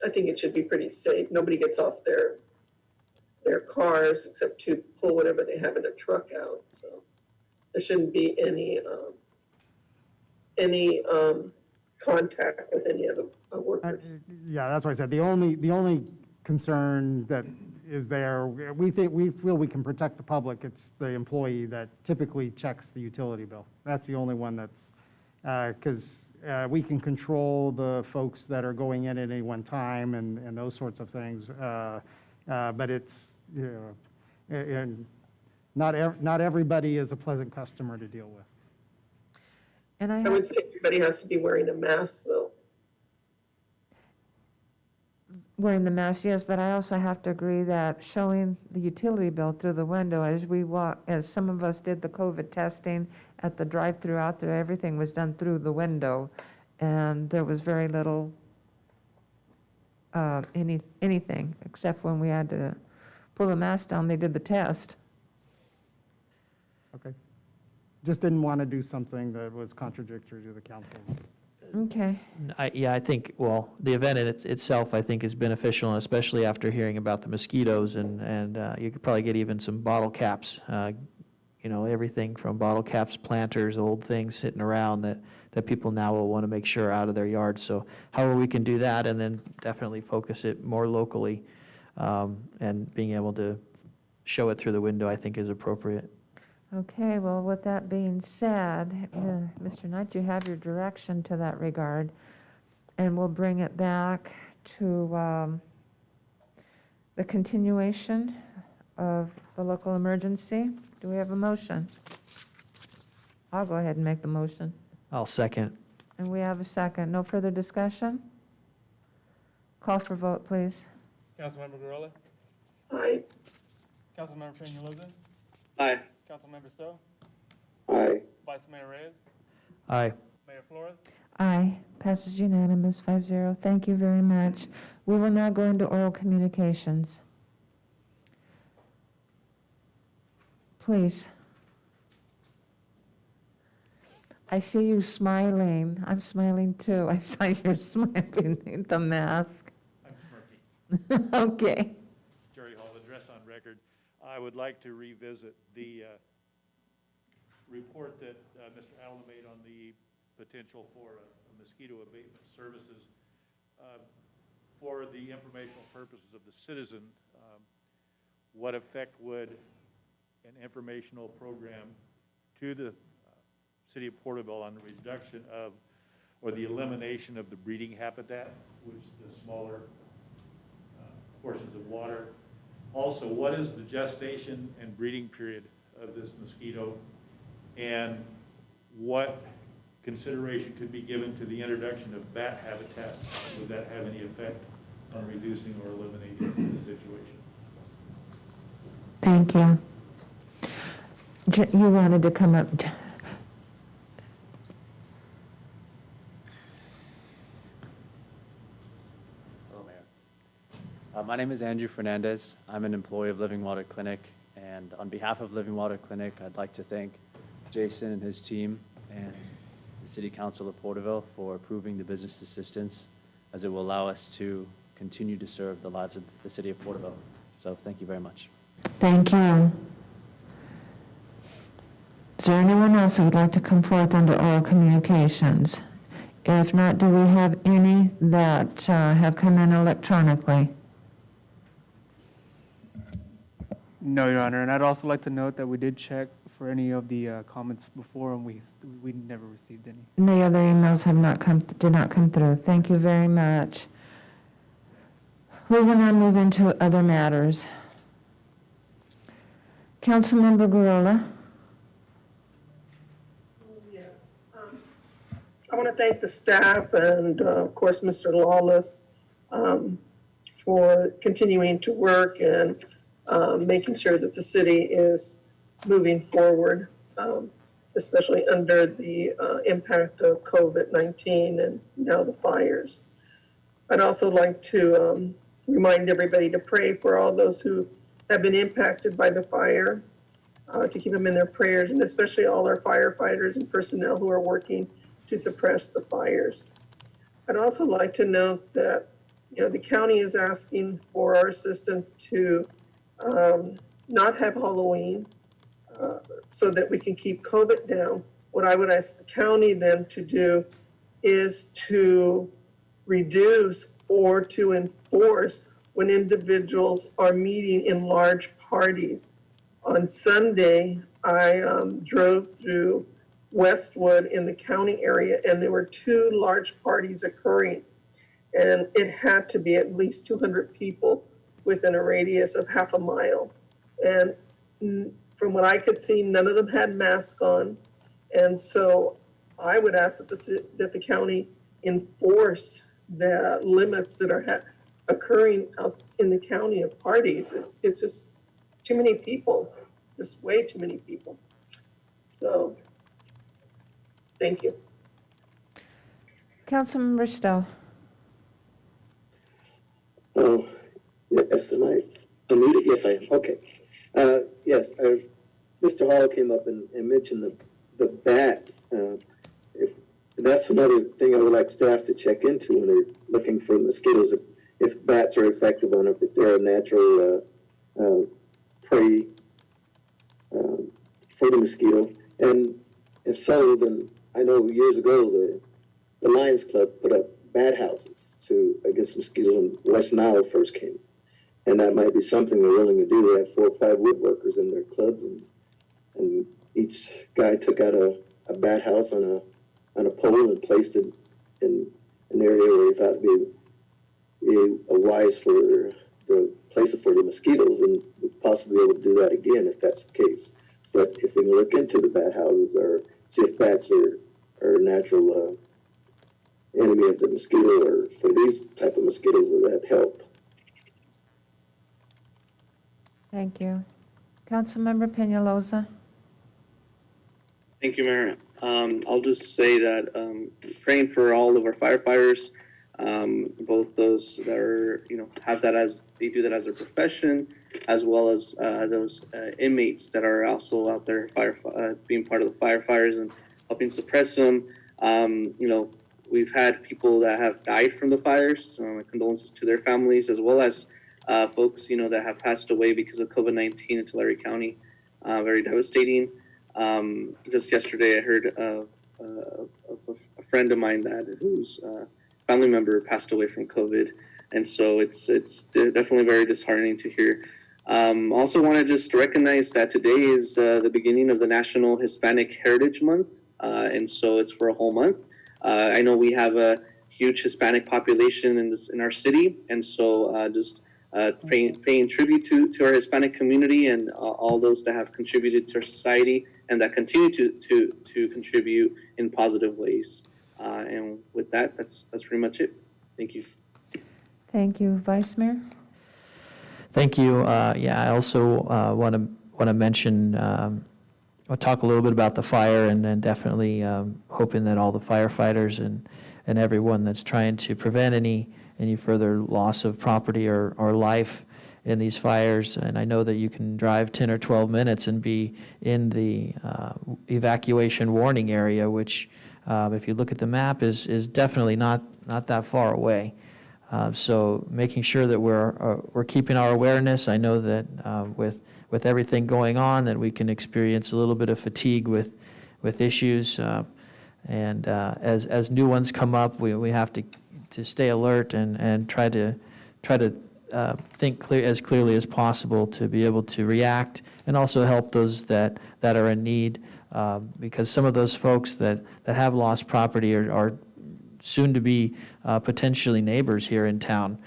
I think it should be pretty safe. Nobody gets off their cars except to pull whatever they have in a truck out. So there shouldn't be any contact with any of the workers. Yeah, that's why I said the only concern that is there, we feel we can protect the public. It's the employee that typically checks the utility bill. That's the only one that's, because we can control the folks that are going in at any one time and those sorts of things. But it's, and not everybody is a pleasant customer to deal with. And I would say everybody has to be wearing a mask, though. Wearing the mask, yes, but I also have to agree that showing the utility bill through the window as we walk, as some of us did the COVID testing at the drive-through out there, everything was done through the window, and there was very little anything, except when we had to pull the mask down, they did the test. Okay. Just didn't want to do something that was contradictory to the council's. Okay. I think, well, the event in itself, I think, is beneficial, and especially after hearing about the mosquitoes, and you could probably get even some bottle caps, everything from bottle caps, planters, old things sitting around that people now will want to make sure are out of their yards. So however we can do that, and then definitely focus it more locally, and being able to show it through the window, I think is appropriate. Okay, well, with that being said, Mr. Knight, you have your direction to that regard, and we'll bring it back to the continuation of the local emergency. Do we have a motion? I'll go ahead and make the motion. I'll second. And we have a second. No further discussion? Call for vote, please. Councilmember Gurley? Aye. Councilmember Peñalosa? Aye. Councilmember Stowe? Aye. Vice Mayor Reyes? Aye. Mayor Flores. Aye. Passes unanimous, 5-0. Thank you very much. We will now go into oral communications. Please. I see you smiling. I'm smiling too. I saw your smile beneath the mask. I'm smirking. Okay. Jerry Hall, address on record. I would like to revisit the report that Mr. Allen made on the potential for mosquito abatement services. For the informational purposes of the citizen, what effect would an informational program to the city of Porterville on the reduction of, or the elimination of the breeding habitat, which the smaller portions of water. Also, what is the gestation and breeding period of this mosquito, and what consideration could be given to the introduction of bat habitat? Would that have any effect on reducing or eliminating the situation? Thank you. You wanted to come up. Hello, Mayor. My name is Andrew Fernandez. I'm an employee of Living Water Clinic, and on behalf of Living Water Clinic, I'd like to thank Jason and his team and the City Council of Porterville for approving the business assistance, as it will allow us to continue to serve the lives of the City of Porterville. So thank you very much. Thank you. Is there anyone else who would like to come forth under oral communications? If not, do we have any that have come in electronically? No, Your Honor, and I'd also like to note that we did check for any of the comments before, and we never received any. The other emails did not come through. Thank you very much. We will now move into other matters. Councilmember Gurrola. Yes. I want to thank the staff and, of course, Mr. Lawless for continuing to work and making sure that the city is moving forward, especially under the impact of COVID-19 and now the fires. I'd also like to remind everybody to pray for all those who have been impacted by the fire, to keep them in their prayers, and especially all our firefighters and personnel who are working to suppress the fires. I'd also like to note that, the county is asking for our assistance to not have Halloween so that we can keep COVID down. What I would ask the county then to do is to reduce or to enforce when individuals are meeting in large parties. On Sunday, I drove through Westwood in the county area, and there were 2 large parties occurring. And it had to be at least 200 people within a radius of half a mile. And from what I could see, none of them had masks on. And so I would ask that the county enforce the limits that are occurring out in the county of parties. It's just too many people, just way too many people. So, thank you. Councilmember Stowe. Oh, yes, am I unmuted? Yes, I am. Okay. Yes, Mr. Hall came up and mentioned the bat. That's another thing I would like staff to check into when they're looking for mosquitoes, if bats are effective on it, if they're a natural prey for the mosquito. And if so, then I know years ago the Lions Club put up bat houses against mosquitoes when West Nile first came. And that might be something they're willing to do. They have 4 or 5 woodworkers in their club, and each guy took out a bat house on a pole and placed it in an area where he thought would be wise for the place for the mosquitoes, and we'd possibly be able to do that again if that's the case. But if we can look into the bat houses or see if bats are a natural enemy of the mosquito, or for these type of mosquitoes, would that help? Thank you. Councilmember Peñalosa. Thank you, Mayor. I'll just say that praying for all of our firefighters, both those that are, have that as, they do that as their profession, as well as those inmates that are also out there being part of the firefighters and helping suppress them. We've had people that have died from the fires, so my condolences to their families, as well as folks, that have passed away because of COVID-19 in Tulare County. Very devastating. Just yesterday, I heard of a friend of mine whose family member passed away from COVID, and so it's definitely very disheartening to hear. Also, want to just recognize that today is the beginning of the National Hispanic Heritage Month, and so it's for a whole month. I know we have a huge Hispanic population in our city, and so just paying tribute to our Hispanic community and all those that have contributed to our society and that continue to contribute in positive ways. And with that, that's pretty much it. Thank you. Thank you. Vice Mayor? Thank you. Yeah, I also want to mention, I'll talk a little bit about the fire, and then definitely hoping that all the firefighters and everyone that's trying to prevent any further loss of property or life in these fires. And I know that you can drive 10 or 12 minutes and be in the evacuation warning area, which if you look at the map is definitely not that far away. So making sure that we're keeping our awareness. I know that with everything going on, that we can experience a little bit of fatigue with issues, and as new ones come up, we have to stay alert and try to think as clearly as possible to be able to react and also help those that are in need, because some of those folks that have lost property are soon to be potentially neighbors here in town,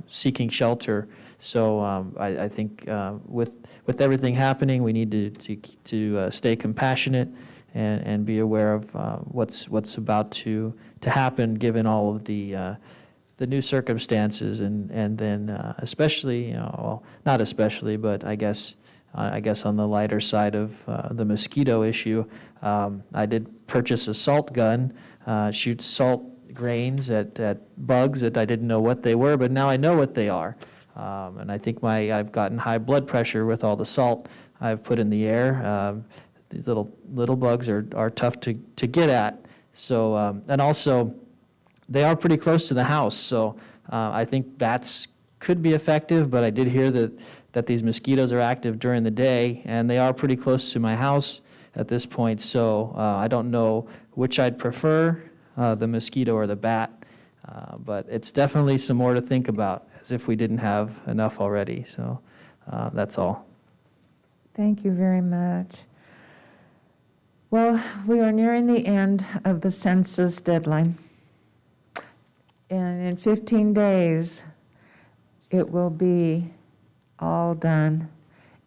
seeking shelter. So I think with everything happening, we need to stay compassionate and be aware of what's about to happen, given all of the new circumstances, and then especially, well, not especially, but I guess on the lighter side of the mosquito issue, I did purchase a salt gun, shoots salt grains at bugs that I didn't know what they were, but now I know what they are. And I think I've gotten high blood pressure with all the salt I've put in the air. These little bugs are tough to get at. So, and also, they are pretty close to the house, so I think bats could be effective, but I did hear that these mosquitoes are active during the day, and they are pretty close to my house at this point, so I don't know which I'd prefer, the mosquito or the bat, but it's definitely some more to think about, as if we didn't have enough already, so that's all. Thank you very much. Well, we are nearing the end of the census deadline. And in 15 days, it will be all done.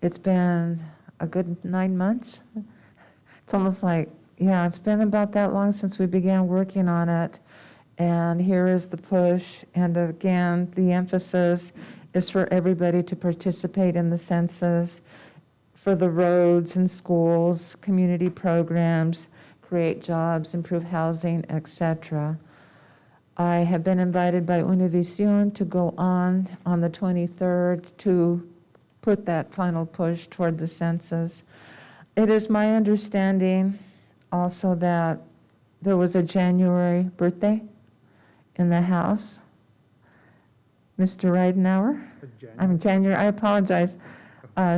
It's been a good 9 months. It's almost like, yeah, it's been about that long since we began working on it. And here is the push. And again, the emphasis is for everybody to participate in the census, for the roads and schools, community programs, create jobs, improve housing, etc. I have been invited by Univision to go on the 23rd to put that final push toward the census. It is my understanding also that there was a January birthday in the House. Mr. Ridenhour? January, I apologize.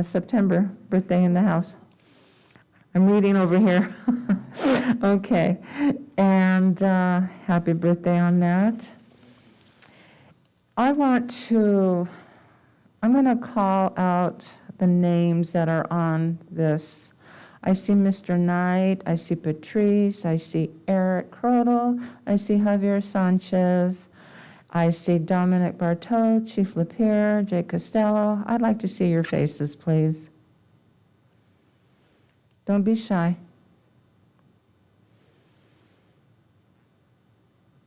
September birthday in the House. I'm reading over here. Okay. And happy birthday on that. I'm going to call out the names that are on this. I see Mr. Knight, I see Patrice, I see Eric Crodel, I see Javier Sanchez, I see Dominic Barteau, Chief Lapierre, Jay Costello. I'd like to see your faces, please. Don't be shy.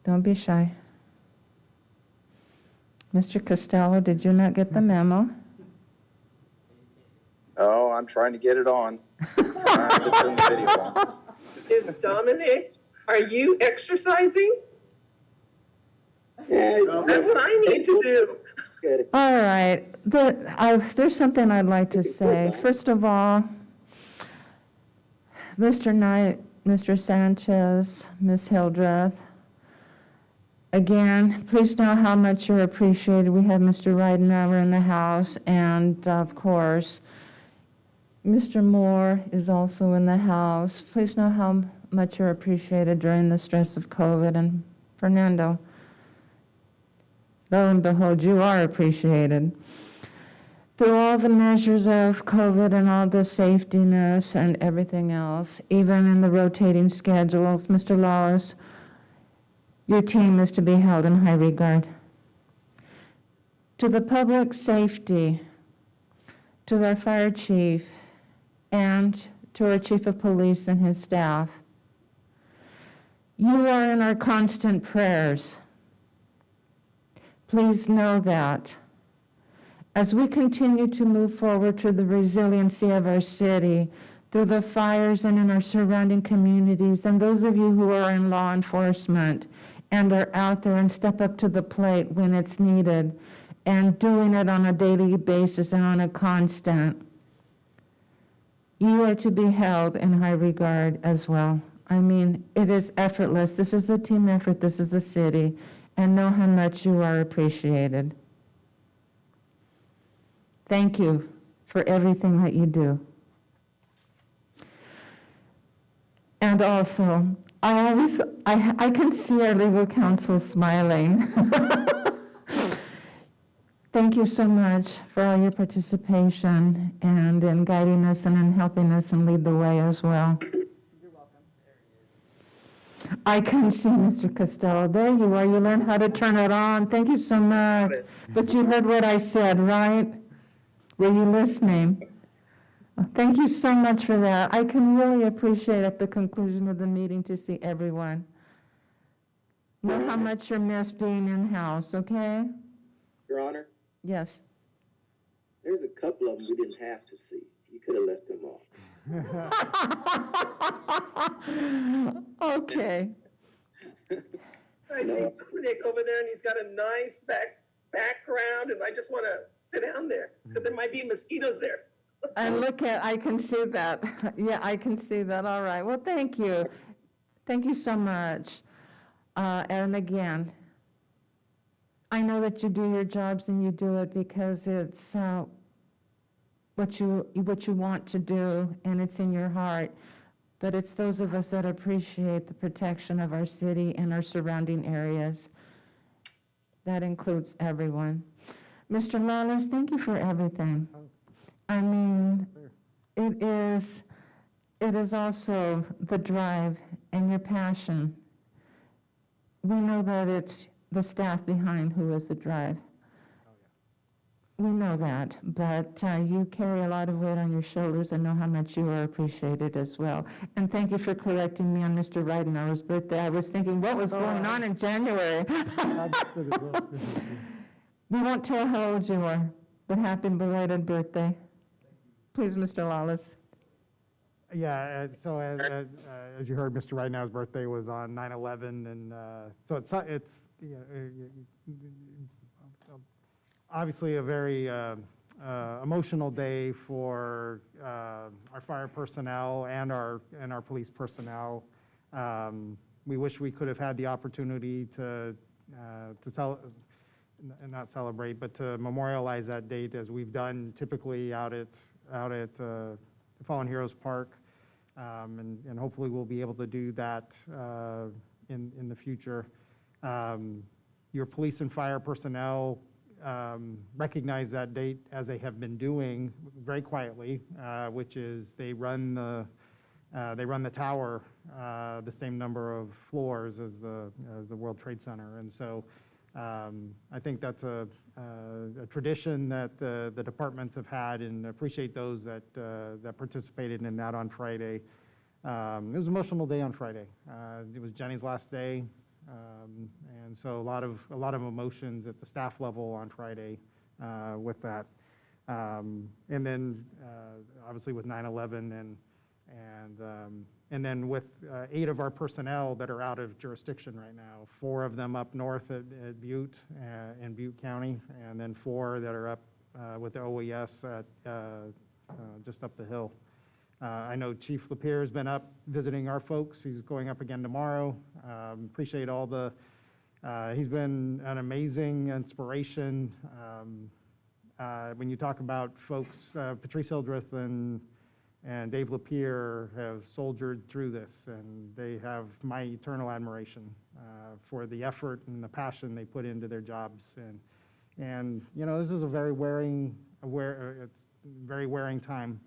Don't be shy. Mr. Costello, did you not get the memo? Oh, I'm trying to get it on. Trying to turn the video on. Is Dominic, are you exercising? That's what I need to do. All right, there's something I'd like to say. First of all, Mr. Knight, Mr. Sanchez, Ms. Hildreth, again, please know how much you're appreciated. We have Mr. Ridenhour in the house, and of course, Mr. Moore is also in the house. Please know how much you're appreciated during the stress of COVID. And Fernando, lo and behold, you are appreciated. Through all the measures of COVID and all the safetiness and everything else, even in the rotating schedules, Mr. Lawless, your team is to be held in high regard. To the public safety, to our fire chief, and to our chief of police and his staff, you are in our constant prayers. Please know that. As we continue to move forward to the resiliency of our city, through the fires and in our surrounding communities, and those of you who are in law enforcement and are out there and step up to the plate when it's needed, and doing it on a daily basis and on a constant, you are to be held in high regard as well. I mean, it is effortless. This is a team effort. This is a city. And know how much you are appreciated. Thank you for everything that you do. And also, I can see our legal counsel smiling. Thank you so much for all your participation and in guiding us and in helping us and lead the way as well. You're welcome. I can see Mr. Costello. There you are. You learned how to turn it on. Thank you so much. But you heard what I said, right? Were you listening? Thank you so much for that. I can really appreciate at the conclusion of the meeting to see everyone. Know how much you're missed being in-house, okay? Your Honor, Yes. there's a couple of them we didn't have to see. You could have left them off. Okay. I see Dominic over there, and he's got a nice background, and I just want to sit down there. So there might be mosquitoes there. And I can see that. Yeah, I can see that. All right. Well, thank you. Thank you so much. And again, I know that you do your jobs and you do it because it's what you want to do and it's in your heart. But it's those of us that appreciate the protection of our city and our surrounding areas. That includes everyone. Mr. Lawless, thank you for everything. I mean, it is also the drive and your passion. We know that it's the staff behind who is the drive. We know that, but you carry a lot of weight on your shoulders and know how much you are appreciated as well. And thank you for correcting me on Mr. Ridenhour's birthday. I was thinking, what was going on in January? We won't tell how old you are, but happy belated birthday. Please, Mr. Lawless. Yeah, so as you heard, Mr. Ridenhour's birthday was on 9/11, and so it's obviously a very emotional day for our fire personnel and our police personnel. We wish we could have had the opportunity to not celebrate, but to memorialize that date as we've done typically out at Fallen Heroes Park, and hopefully we'll be able to do that in the future. Your police and fire personnel recognize that date as they have been doing very quietly, which is they run the tower the same number of floors as the World Trade Center, and so I think that's a tradition that the departments have had, and appreciate those that participated in that on Friday. It was an emotional day on Friday. It was Jenny's last day, and so a lot of emotions at the staff level on Friday with that. And then, obviously with 9/11 and then with 8 of our personnel that are out of jurisdiction right now, 4 of them up north at Butte, in Butte County, and then 4 that are up with the OES just up the hill. I know Chief Lapierre has been up visiting our folks. He's going up again tomorrow. Appreciate all the, he's been an amazing inspiration. When you talk about folks, Patrice Hildreth and Dave Lapierre have soldiered through this, and they have my eternal admiration for the effort and the passion they put into their jobs. And you know, this is a very wearing time.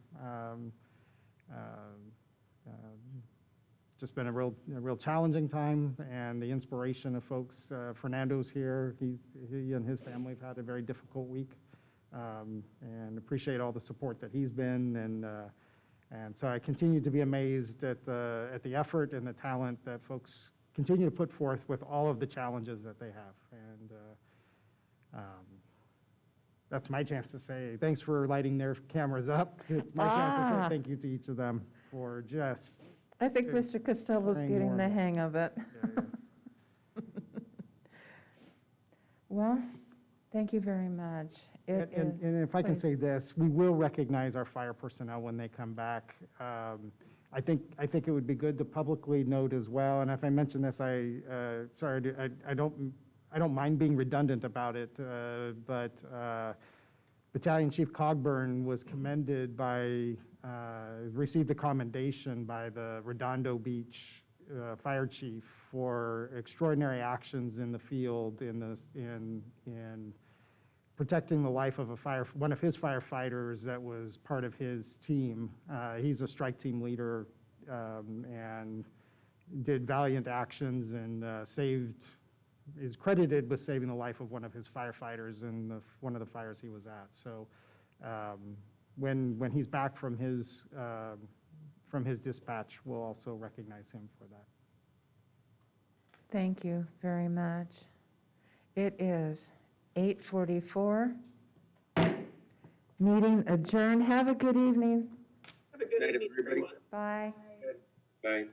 Just been a real challenging time, and the inspiration of folks. Fernando's here. He and his family have had a very difficult week, and appreciate all the support that he's been. And so I continue to be amazed at the effort and the talent that folks continue to put forth with all of the challenges that they have. And that's my chance to say thanks for lighting their cameras up. It's my chance to say thank you to each of them for just. I think Mr. Costello's Praying getting more. the hang of it. Well, thank you very much. And if I can please. say this, we will recognize our fire personnel when they come back. I think it would be good to publicly note as well, and if I mention this, I don't mind being redundant about it, but Battalion Chief Cogburn was commended received a commendation by the Redondo Beach Fire Chief for extraordinary actions in the field in protecting the life of one of his firefighters that was part of his team. He's a strike team leader and did valiant actions and is credited with saving the life of one of his firefighters in one of the fires he was at. So when he's back from his dispatch, we'll also recognize him for that. Thank you very much. It is 8:44. Meeting adjourned. Have a good evening. Have a good evening, everyone. Bye. Bye.